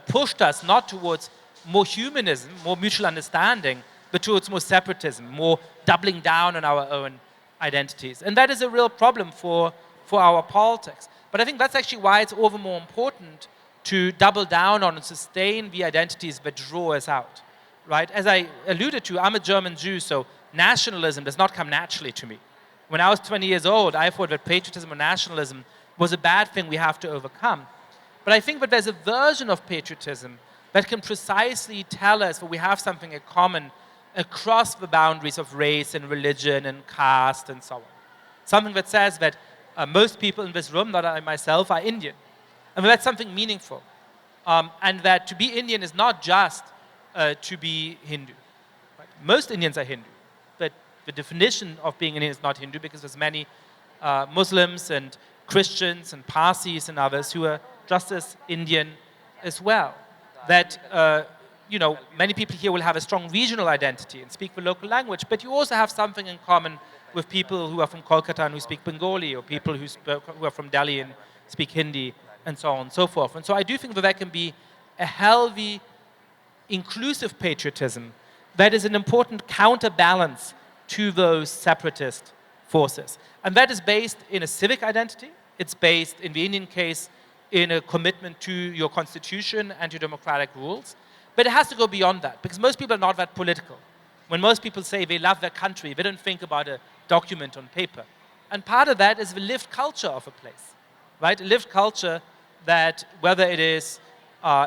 pushed us not towards more humanism, more mutual understanding, but towards more separatism, more doubling down on our own identities. And that is a real problem for our politics. But I think that's actually why it's all the more important to double down on and sustain the identities that draw us out, right? As I alluded to, I'm a German Jew, so nationalism does not come naturally to me. When I was 20 years old, I thought that patriotism or nationalism was a bad thing we have to overcome. But I think that there's a version of patriotism that can precisely tell us that we have something in common across the boundaries of race and religion and caste and so on. Something that says that most people in this room, not I myself, are Indian. And that's something meaningful. And that to be Indian is not just to be Hindu. Right? Most Indians are Hindu. But the definition of being Indian is not Hindu because there's many Muslims and Christians and Parsis and others who are just as Indian as well. That many people here will have a strong regional identity and speak the local language, but you also have something in common with people who are from Kolkata and who speak Bengali, or people who are from Delhi and speak Hindi, and so on and so forth. And so I do think that can be a healthy, inclusive patriotism that is an important counterbalance to those separatist forces. And that is based in a civic identity. It's based, in the Indian case, in a commitment to your constitution and to democratic rules. But it has to go beyond that, because most people are not that political. When most people say they love their country, they don't think about a document on paper. And part of that is the lived culture of a place, right? A lived culture that, whether it is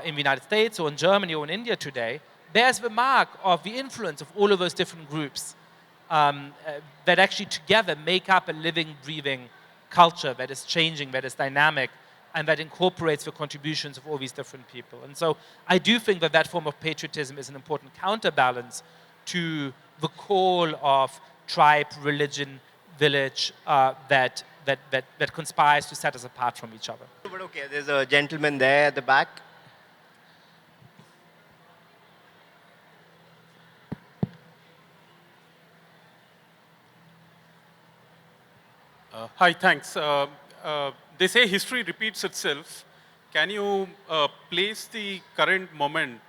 in the United States or in Germany or in India today, bears the mark of the influence of all of those different groups that actually together make up a living, breathing culture that is changing, that is dynamic, and that incorporates the contributions of all these different people. And so I do think that that form of patriotism is an important counterbalance to the call of tribe, religion, village that conspires to set us apart from each other. But okay, there's a gentleman there at the back. Hi, thanks. They say history repeats itself. Can you place the current moment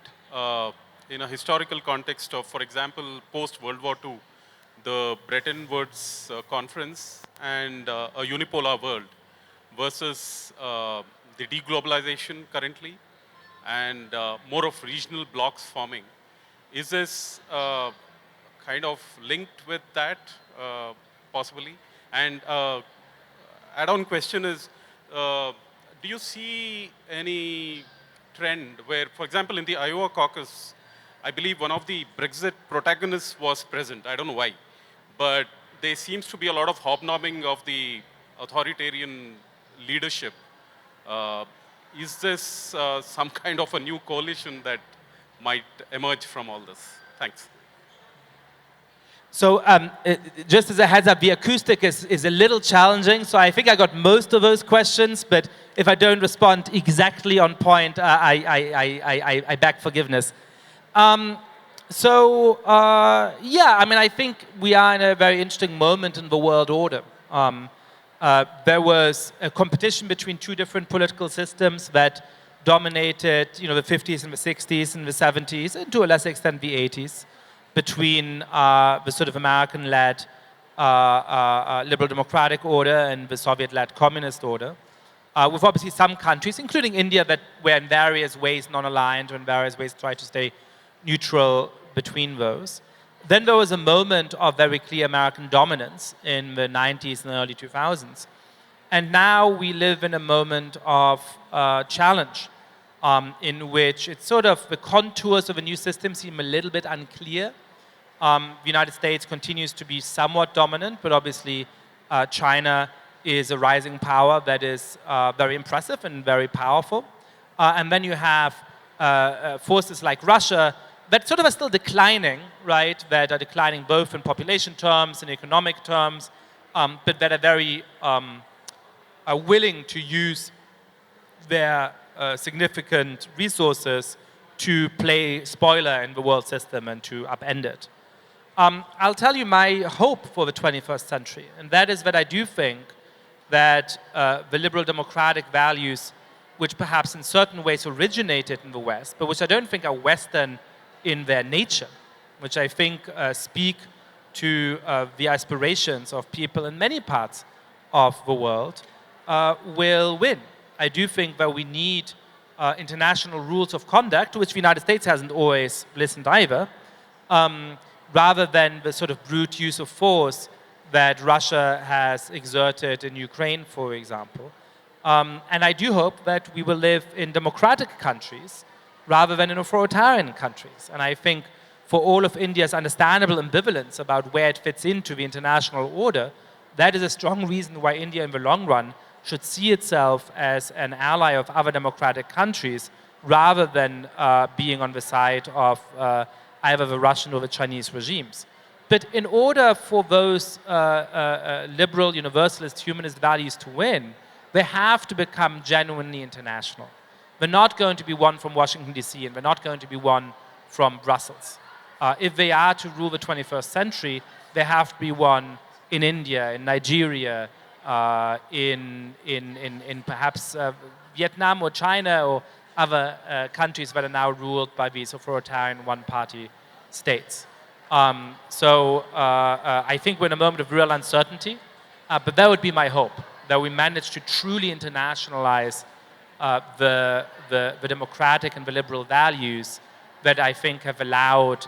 in a historical context of, for example, post-World War II, the Bretton Woods conference and a unipolar world versus the deglobalization currently and more of regional blocks forming? Is this kind of linked with that, possibly? And add-on question is, do you see any trend where, for example, in the Iowa caucus, I believe one of the Brexit protagonists was present. I don't know why. But there seems to be a lot of hobnobbing of the authoritarian leadership. Is this some kind of a new coalition that might emerge from all this? Thanks. So just as a heads up, the acoustic is a little challenging, so I think I got most of those questions, but if I don't respond exactly on point, I beg forgiveness. Yeah, I mean, I think we are in a very interesting moment in the world order. There was a competition between two different political systems that dominated, the 50s and the 60s and the 70s, and to a lesser extent the 80s. Between the sort of American-led liberal democratic order and the Soviet-led communist order, with obviously some countries, including India, that were in various ways non-aligned or in various ways tried to stay neutral between those. Then there was a moment of very clear American dominance in the 90s and early 2000s. And now we live in a moment of challenge in which it's sort of the contours of a new system seem a little bit unclear. The United States continues to be somewhat dominant, but obviously China is a rising power that is very impressive and very powerful. And then you have forces like Russia that sort of are still declining, right? That are declining both in population terms and economic terms, but that are very are willing to use their significant resources to play spoiler in the world system and to upend it. I'll tell you my hope for the 21st century, and that is that I do think that the liberal democratic values, which perhaps in certain ways originated in the West, but which I don't think are Western in their nature, which I think speak to the aspirations of people in many parts of the world, will win. I do think that we need international rules of conduct, to which the United States hasn't always listened either, rather than the sort of brute use of force that Russia has exerted in Ukraine, for example. And I do hope that we will live in democratic countries rather than in authoritarian countries. And I think for all of India's understandable ambivalence about where it fits into the international order, that is a strong reason why India in the long run should see itself as an ally of other democratic countries rather than being on the side of either the Russian or the Chinese regimes. But in order for those liberal, universalist, humanist values to win, they have to become genuinely international. They're not going to be won from Washington, D.C., and they're not going to be won from Brussels. If they are to rule the 21st century, they have to be won in India, in Nigeria, in perhaps Vietnam or China or other countries that are now ruled by these authoritarian one-party states. I think we're in a moment of real uncertainty, but that would be my hope, that we manage to truly internationalize the democratic and the liberal values that I think have allowed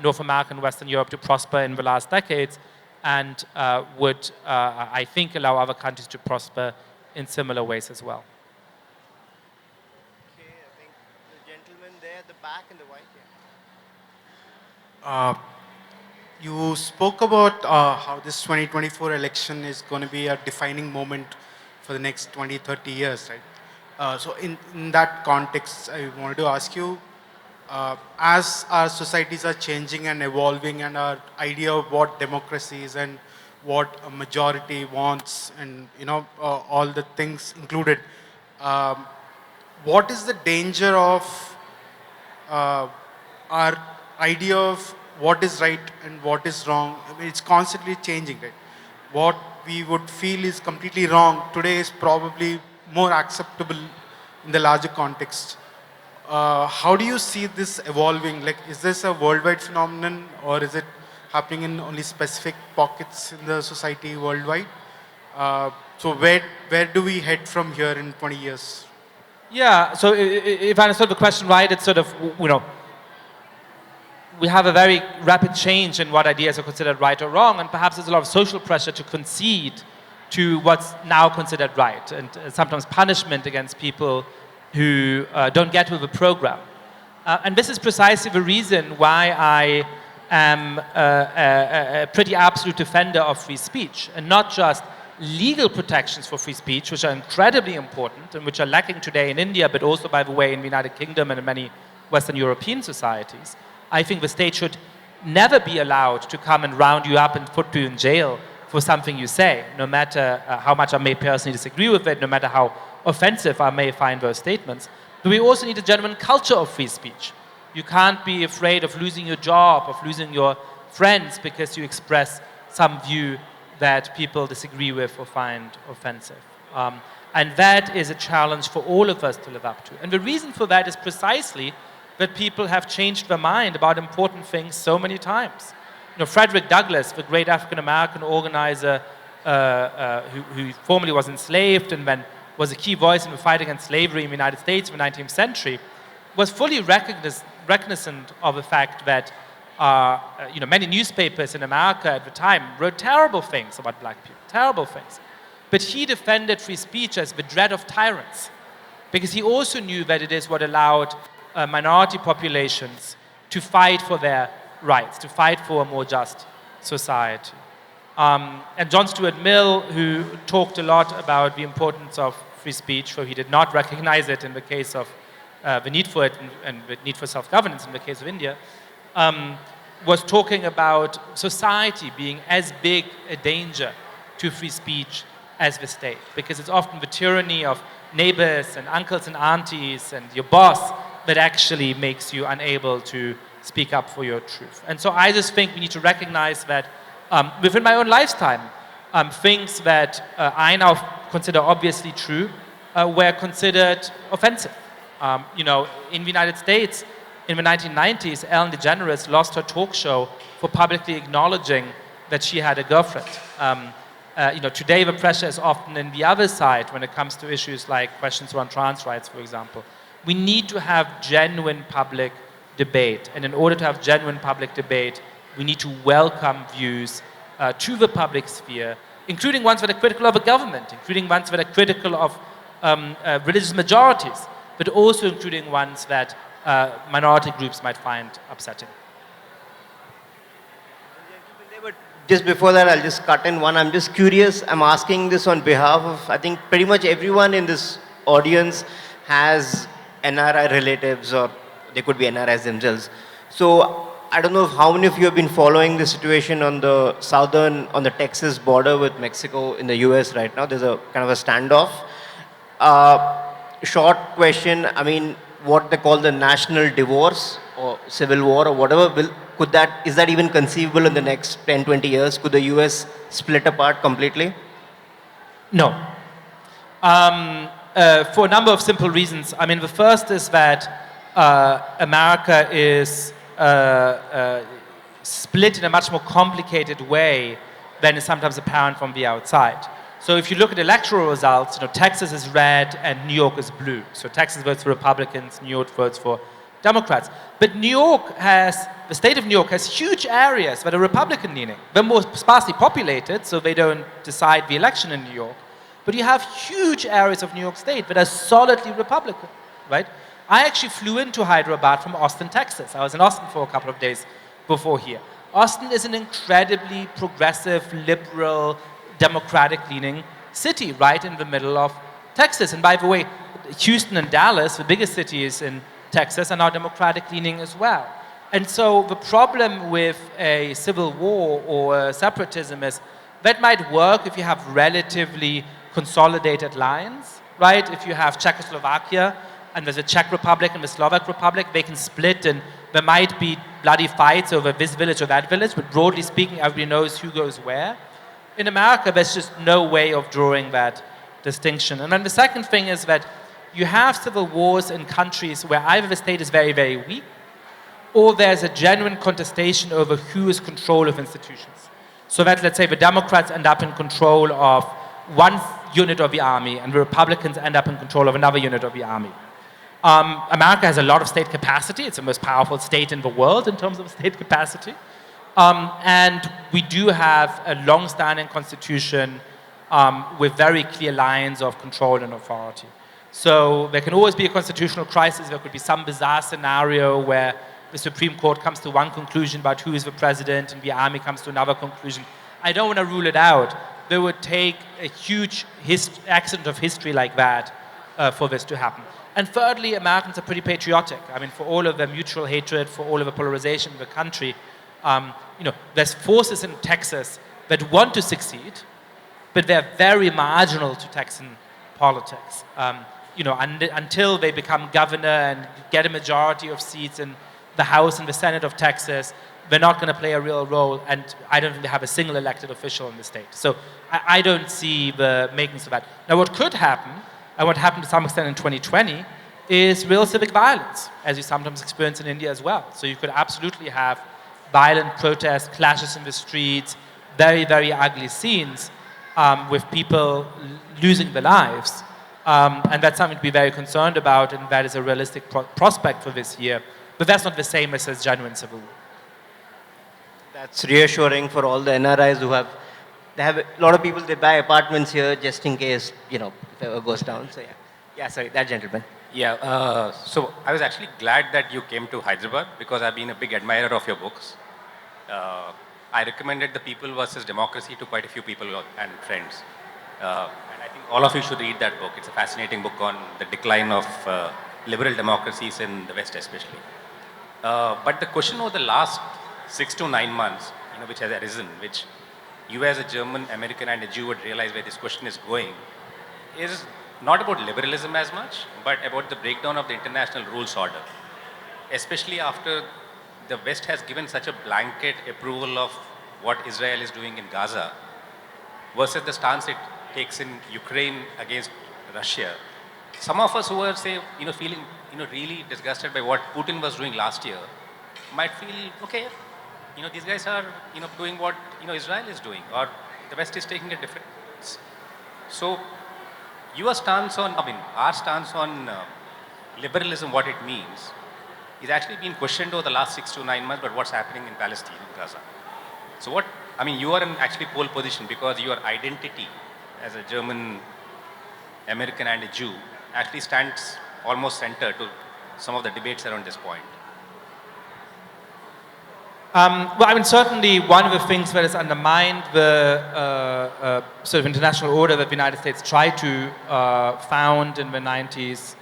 North America and Western Europe to prosper in the last decades and would, I think, allow other countries to prosper in similar ways as well. Okay, I think the gentleman there at the back in the white. You spoke about how this 2024 election is going to be a defining moment for the next 20, 30 years, right? So in that context, I wanted to ask you, as our societies are changing and evolving and our idea of what democracy is and what a majority wants and, all the things included, what is the danger of our idea of what is right and what is wrong? I mean, it's constantly changing, right? What we would feel is completely wrong today is probably more acceptable in the larger context. How do you see this evolving? Like, is this a worldwide phenomenon or is it happening in only specific pockets in the society worldwide? So where do we head from here in 20 years? Yeah, so if I understood the question right, it's sort of, we have a very rapid change in what ideas are considered right or wrong, and perhaps there's a lot of social pressure to concede to what's now considered right, and sometimes punishment against people who don't get with the program. And this is precisely the reason why I am a pretty absolute defender of free speech, and not just legal protections for free speech, which are incredibly important and which are lacking today in India, but also, by the way, in the United Kingdom and in many Western European societies. I think the state should never be allowed to come and round you up and put you in jail for something you say, no matter how much I may personally disagree with it, no matter how offensive I may find those statements. But we also need a genuine culture of free speech. You can't be afraid of losing your job, of losing your friends because you express some view that people disagree with or find offensive. And that is a challenge for all of us to live up to. And the reason for that is precisely that people have changed their mind about important things so many times. Frederick Douglass, the great African-American organizer who formerly was enslaved and then was a key voice in the fight against slavery in the United States in the 19th century, was fully recognizant of the fact that many newspapers in America at the time wrote terrible things about black people, terrible things. But he defended free speech as the dread of tyrants, because he also knew that it is what allowed minority populations to fight for their rights, to fight for a more just society. And John Stuart Mill, who talked a lot about the importance of free speech, though he did not recognize it in the case of the need for it and the need for self-governance in the case of India, was talking about society being as big a danger to free speech as the state, because it's often the tyranny of neighbors and uncles and aunties and your boss that actually makes you unable to speak up for your truth. And so I just think we need to recognize that within my own lifetime, things that I now consider obviously true were considered offensive. In the United States, in the 1990s, Ellen DeGeneres lost her talk show for publicly acknowledging that she had a girlfriend. Today the pressure is often in the other side when it comes to issues like questions around trans rights, for example. We need to have genuine public debate. And in order to have genuine public debate, we need to welcome views to the public sphere, including ones that are critical of the government, including ones that are critical of religious majorities, but also including ones that minority groups might find upsetting. Just before that, I'll just cut in one. I'm just curious. I'm asking this on behalf of, I think, pretty much everyone in this audience has NRI relatives, or they could be NRIs themselves. So I don't know how many of you have been following the situation on the Texas border with Mexico in the US right now. There's a kind of a standoff. Short question, I mean, what they call the national divorce or civil war or whatever, is that even conceivable in the next 10, 20 years? Could the US split apart completely? No. For a number of simple reasons. I mean, the first is that America is split in a much more complicated way than is sometimes apparent from the outside. So if you look at electoral results, Texas is red and New York is blue. So Texas votes for Republicans, New York votes for Democrats. But the state of New York has huge areas that are Republican leaning. They're more sparsely populated, so they don't decide the election in New York. But you have huge areas of New York State that are solidly Republican, right? I actually flew into Hyderabad from Austin, Texas. I was in Austin for a couple of days before here. Austin is an incredibly progressive, liberal, democratic-leaning city right in the middle of Texas. And by the way, Houston and Dallas, the biggest cities in Texas, are now democratic-leaning as well. And so the problem with a civil war or separatism is that might work if you have relatively consolidated lines, right? If you have Czechoslovakia and there's a Czech Republic and the Slovak Republic, they can split and there might be bloody fights over this village or that village, but broadly speaking, everybody knows who goes where. In America, there's just no way of drawing that distinction. And then the second thing is that you have civil wars in countries where either the state is very, very weak, or there's a genuine contestation over who is control of institutions. So that, let's say, the Democrats end up in control of one unit of the army, and the Republicans end up in control of another unit of the army. America has a lot of state capacity. It's the most powerful state in the world in terms of state capacity. And we do have a long-standing constitution with very clear lines of control and authority. So there can always be a constitutional crisis. There could be some bizarre scenario where the Supreme Court comes to one conclusion about who is the president and the army comes to another conclusion. I don't want to rule it out. There would take a huge accident of history like that for this to happen. And thirdly, Americans are pretty patriotic. I mean, for all of their mutual hatred, for all of the polarization in the country, there's forces in Texas that want to succeed, but they're very marginal to Texan politics. Until they become governor and get a majority of seats in the House and the Senate of Texas, they're not going to play a real role, and I don't think they have a single elected official in the state. So I don't see the makings of that. Now, what could happen, and what happened to some extent in 2020, is real civic violence, as you sometimes experience in India as well. So you could absolutely have violent protests, clashes in the streets, very, very ugly scenes with people losing their lives. And that's something to be very concerned about, and that is a realistic prospect for this year. But that's not the same as a genuine civil war. That's reassuring for all the NRIs who have a lot of people, they buy apartments here just in case, if it ever goes down. So yeah, sorry, that gentleman. Yeah, so I was actually glad that you came to Hyderabad because I've been a big admirer of your books. I recommended The People versus Democracy to quite a few people and friends. And I think all of you should read that book. It's a fascinating book on the decline of liberal democracies in the West especially. But the question over the last 6 to 9 months, which has arisen, which you as a German, American and a Jew would realize where this question is going, is not about liberalism as much, but about the breakdown of the international rules order. Especially after the West has given such a blanket approval of what Israel is doing in Gaza versus the stance it takes in Ukraine against Russia. Some of us who are, say, feeling, really disgusted by what Putin was doing last year might feel, okay, these guys are, doing what, Israel is doing, or the West is taking a different. So, our stance on liberalism, what it means, is actually being questioned over the last 6 to 9 months, but what's happening in Palestine, in Gaza. So you are in actually pole position because your identity as a German, American and a Jew actually stands almost center to some of the debates around this point. Certainly one of the things that has undermined the sort of international order that the United States tried to found in the 90s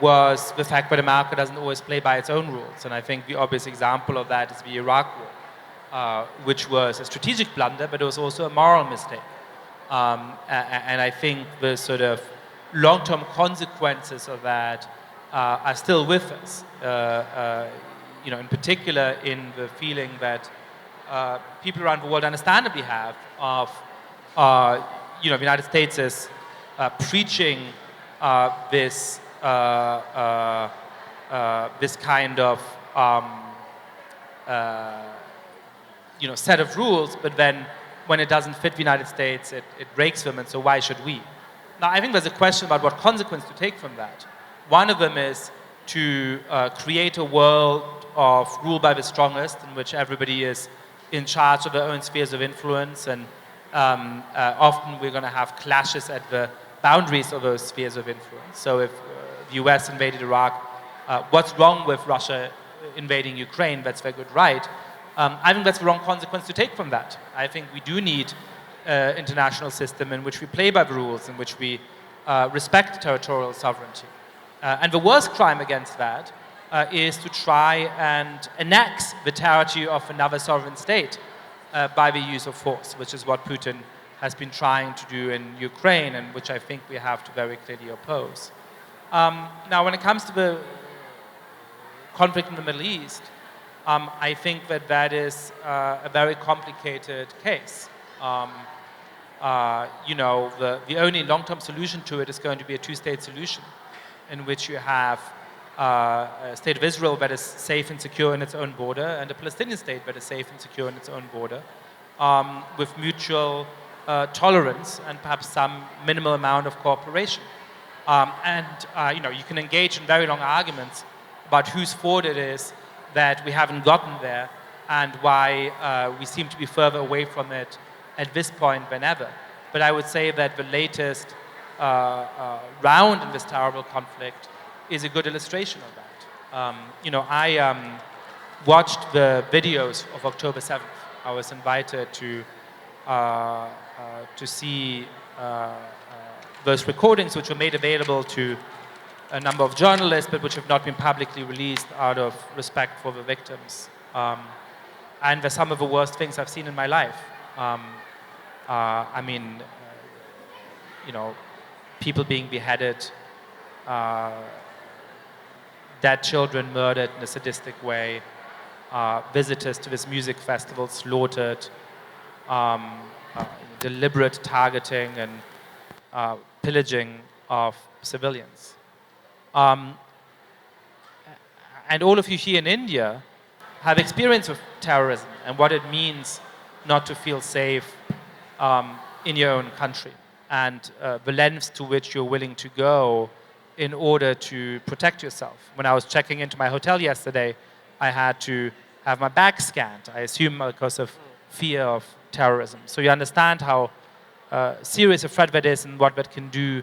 was the fact that America doesn't always play by its own rules. And I think the obvious example of that is the Iraq War, which was a strategic blunder, but it was also a moral mistake. And I think the sort of long-term consequences of that are still with us. In particular in the feeling that people around the world understandably have of, the United States is preaching this kind of, set of rules, but then when it doesn't fit the United States, it breaks them, and so why should we? Now, I think there's a question about what consequence to take from that. One of them is to create a world of rule by the strongest, in which everybody is in charge of their own spheres of influence, and often we're going to have clashes at the boundaries of those spheres of influence. So if the US invaded Iraq, what's wrong with Russia invading Ukraine? That's their good right. I think that's the wrong consequence to take from that. I think we do need an international system in which we play by the rules, in which we respect territorial sovereignty. And the worst crime against that is to try and annex the territory of another sovereign state by the use of force, which is what Putin has been trying to do in Ukraine, and which I think we have to very clearly oppose. Now, when it comes to the conflict in the Middle East, I think that is a very complicated case. The only long-term solution to it is going to be a two-state solution, in which you have a state of Israel that is safe and secure in its own border, and a Palestinian state that is safe and secure in its own border, with mutual tolerance and perhaps some minimal amount of cooperation. You can engage in very long arguments about whose fault it is that we haven't gotten there, and why we seem to be further away from it at this point than ever. But I would say that the latest round in this terrible conflict is a good illustration of that. I watched the videos of October 7th. I was invited to see those recordings, which were made available to a number of journalists, but which have not been publicly released out of respect for the victims. And they're some of the worst things I've seen in my life. People being beheaded, dead children murdered in a sadistic way, visitors to this music festival slaughtered, deliberate targeting and pillaging of civilians. And all of you here in India have experience with terrorism and what it means not to feel safe in your own country, and the lengths to which you're willing to go in order to protect yourself. When I was checking into my hotel yesterday, I had to have my bag scanned, I assume because of fear of terrorism. So you understand how serious a threat that is and what that can do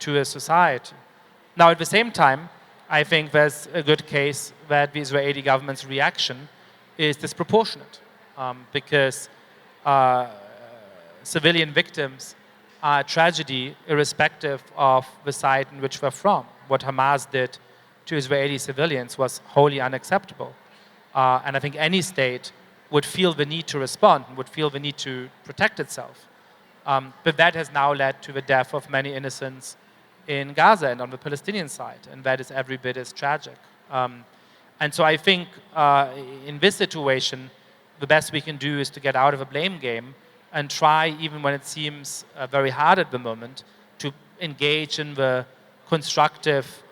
to a society. Now, at the same time, I think there's a good case that the Israeli government's reaction is disproportionate, because civilian victims are a tragedy irrespective of the side in which they're from. What Hamas did to Israeli civilians was wholly unacceptable. And I think any state would feel the need to respond, would feel the need to protect itself. But that has now led to the death of many innocents in Gaza and on the Palestinian side, and that is every bit as tragic. And so I think in this situation, the best we can do is to get out of a blame game and try, even when it seems very hard at the moment, to engage in the constructive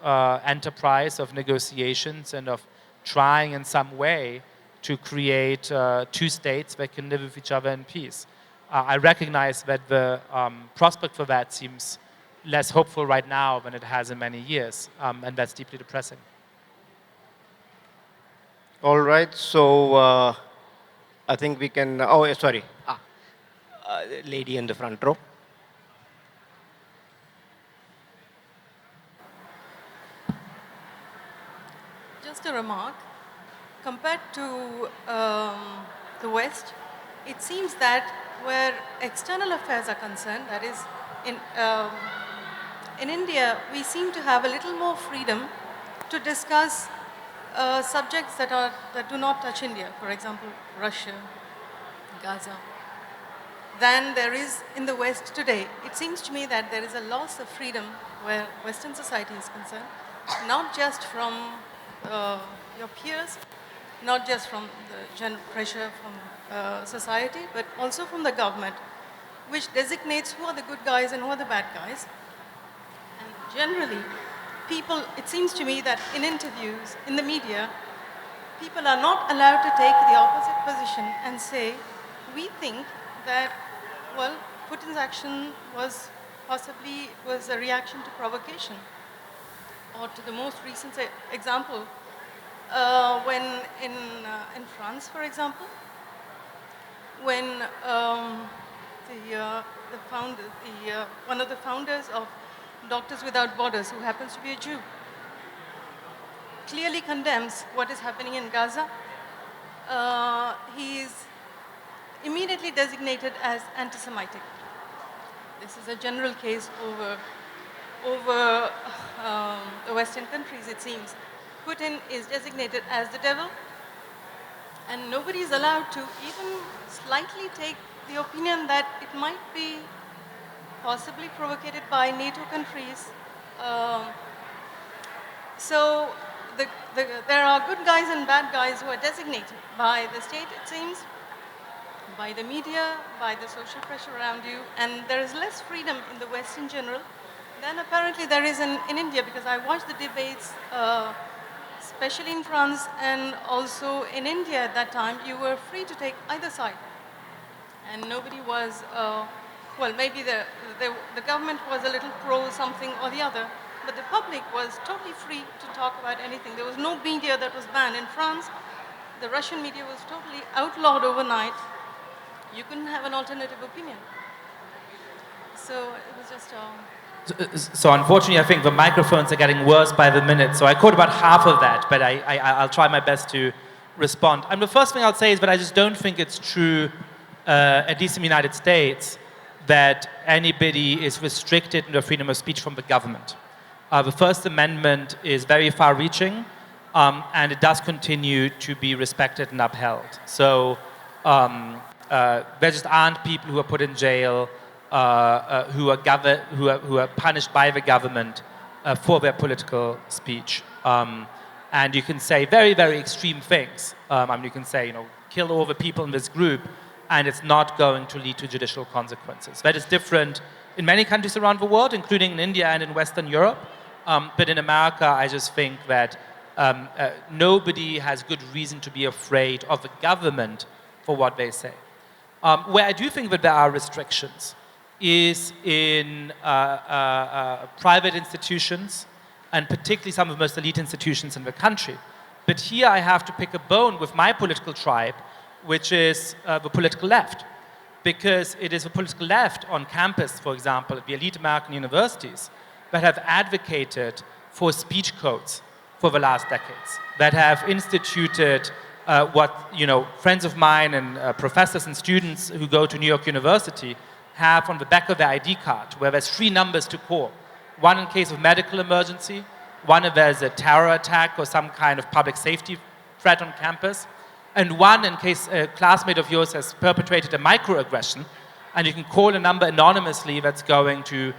enterprise of negotiations and of trying in some way to create two states that can live with each other in peace. I recognize that the prospect for that seems less hopeful right now than it has in many years, and that's deeply depressing. All right, so I think we can. Oh, sorry. Lady in the front row. Just a remark. Compared to the West, it seems that where external affairs are concerned, that is, in India, we seem to have a little more freedom to discuss subjects that do not touch India, for example, Russia, Gaza, than there is in the West today. It seems to me that there is a loss of freedom where Western society is concerned, not just from your peers, not just from the general pressure from society, but also from the government, which designates who are the good guys and who are the bad guys. And generally, people, it seems to me that in interviews, in the media, people are not allowed to take the opposite position and say, we think that, well, Putin's action was possibly a reaction to provocation. Or to the most recent example, when in France, for example, when one of the founders of Doctors Without Borders, who happens to be a Jew, clearly condemns what is happening in Gaza, he is immediately designated as anti-Semitic. This is a general case over the Western countries, it seems. Putin is designated as the devil, and nobody is allowed to even slightly take the opinion that it might be possibly provocated by NATO countries. So there are good guys and bad guys who are designated by the state, it seems, by the media, by the social pressure around you, and there is less freedom in the West in general than apparently there is in India, because I watched the debates, especially in France and also in India at that time. You were free to take either side, and nobody was, well, maybe the government was a little pro something or the other, but the public was totally free to talk about anything. There was no media that was banned. In France, the Russian media was totally outlawed overnight. You couldn't have an alternative opinion. So it was just... So unfortunately, I think the microphones are getting worse by the minute. So I caught about half of that, but I'll try my best to respond. And the first thing I'll say is that I just don't think it's true, at least in the United States, that anybody is restricted in their freedom of speech from the government. The First Amendment is very far-reaching, and it does continue to be respected and upheld. So there just aren't people who are put in jail, who are punished by the government for their political speech. And you can say very, very extreme things. You can say, kill all the people in this group, and it's not going to lead to judicial consequences. That is different in many countries around the world, including in India and in Western Europe. But in America, I just think that nobody has good reason to be afraid of the government for what they say. Where I do think that there are restrictions is in private institutions, and particularly some of the most elite institutions in the country. But here I have to pick a bone with my political tribe, which is the political left. Because it is the political left on campus, for example, at the elite American universities, that have advocated for speech codes for the last decades, that have instituted what friends of mine and professors and students who go to New York University have on the back of their ID card, where there's 3 numbers to call. One in case of medical emergency, one if there's a terror attack or some kind of public safety threat on campus, and one in case a classmate of yours has perpetrated a microaggression, and you can call a number anonymously that's going to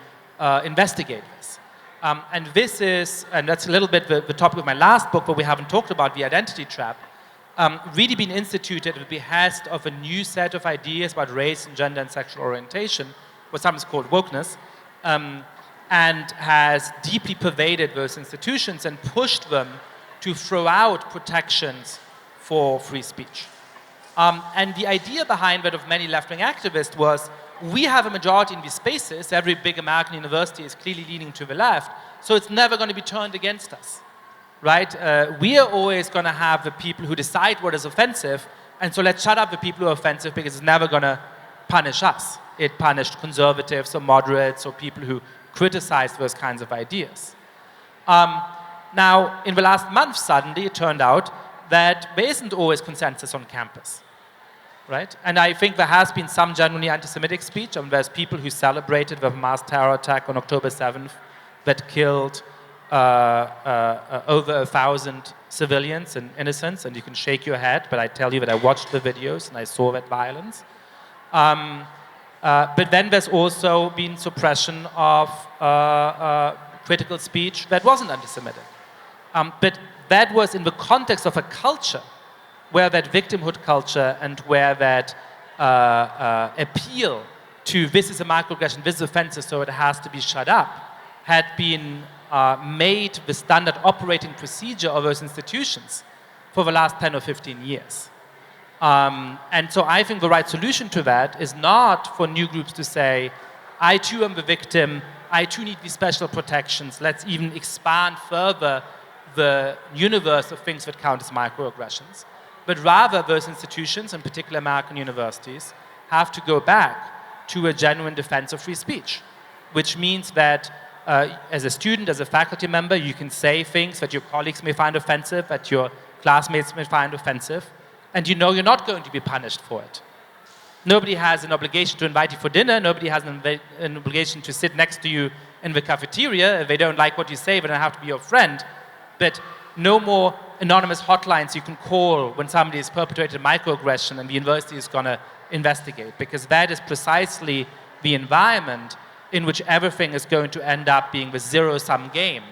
investigate this. And this is, and that's a little bit the topic of my last book, but we haven't talked about, the identity trap, really been instituted at the behest of a new set of ideas about race and gender and sexual orientation, what sometimes called wokeness, and has deeply pervaded those institutions and pushed them to throw out protections for free speech. And the idea behind that of many left-wing activists was, we have a majority in these spaces, every big American university is clearly leaning to the left, so it's never going to be turned against us, right? We are always going to have the people who decide what is offensive, and so let's shut up the people who are offensive because it's never going to punish us. It punished conservatives or moderates or people who criticize those kinds of ideas. Now, in the last month, suddenly, it turned out that there isn't always consensus on campus, right? And I think there has been some genuinely anti-Semitic speech. There's people who celebrated the mass terror attack on October 7th that killed over 1,000 civilians and innocents, and you can shake your head, but I tell you that I watched the videos and I saw that violence. But then there's also been suppression of critical speech that wasn't anti-Semitic. But that was in the context of a culture where that victimhood culture and where that appeal to this is a microaggression, this is offensive, so it has to be shut up, had been made the standard operating procedure of those institutions for the last 10 or 15 years. And so I think the right solution to that is not for new groups to say, I too am the victim, I too need these special protections, let's even expand further the universe of things that count as microaggressions. But rather, those institutions, in particular American universities, have to go back to a genuine defense of free speech, which means that as a student, as a faculty member, you can say things that your colleagues may find offensive, that your classmates may find offensive, and you know you're not going to be punished for it. Nobody has an obligation to invite you for dinner. Nobody has an obligation to sit next to you in the cafeteria. If they don't like what you say, they don't have to be your friend. But no more anonymous hotlines you can call when somebody has perpetrated a microaggression and the university is going to investigate, because that is precisely the environment in which everything is going to end up being the zero-sum game,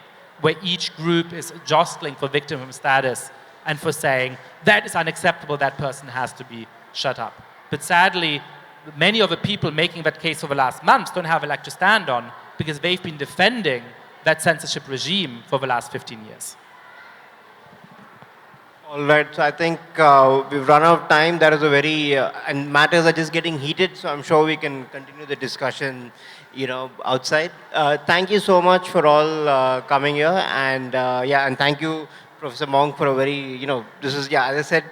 where each group is jostling for victim status and for saying, that is unacceptable, that person has to be shut up. But sadly, many of the people making that case over the last months don't have a leg to stand on because they've been defending that censorship regime for the last 15 years. All right, so I think we've run out of time. That is a very, and matters are just getting heated, so I'm sure we can continue the discussion, outside. Thank you so much for all coming here, and and thank you, Professor Mounk, for a very, this is, as I said,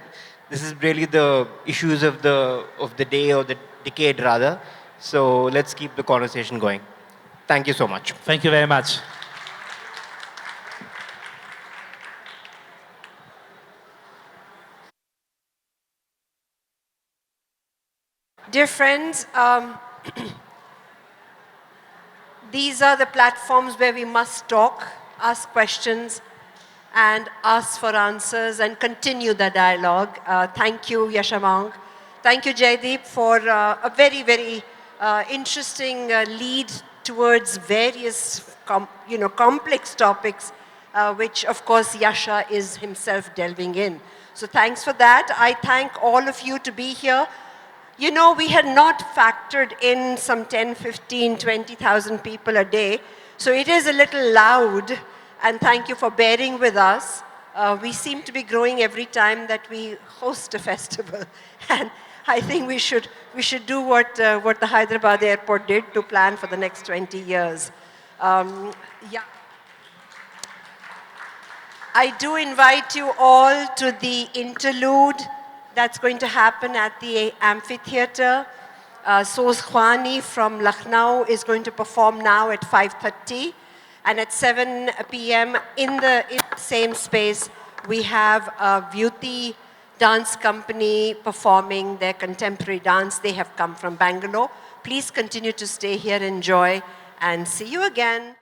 this is really the issues of the day or the decade rather. So let's keep the conversation going. Thank you so much. Thank you very much. Dear friends, these are the platforms where we must talk, ask questions, and ask for answers and continue the dialogue. Thank you, Yascha Mounk. Thank you, Jaideep, for a very, very interesting lead towards various complex topics, which, of course, Yascha is himself delving in. So thanks for that. I thank all of you to be here. We had not factored in some 10, 15, 20,000 people a day. So it is a little loud, and thank you for bearing with us. We seem to be growing every time that we host a festival. And I think we should do what the Hyderabad airport did to plan for the next 20 years. I do invite you all to the interlude that's going to happen at the amphitheater. Soz Khwani from Lucknow is going to perform now at 5:30. And at 7 p.m. in the same space, we have a Vyuti dance company performing their contemporary dance. They have come from Bangalore. Please continue to stay here, enjoy, and see you again.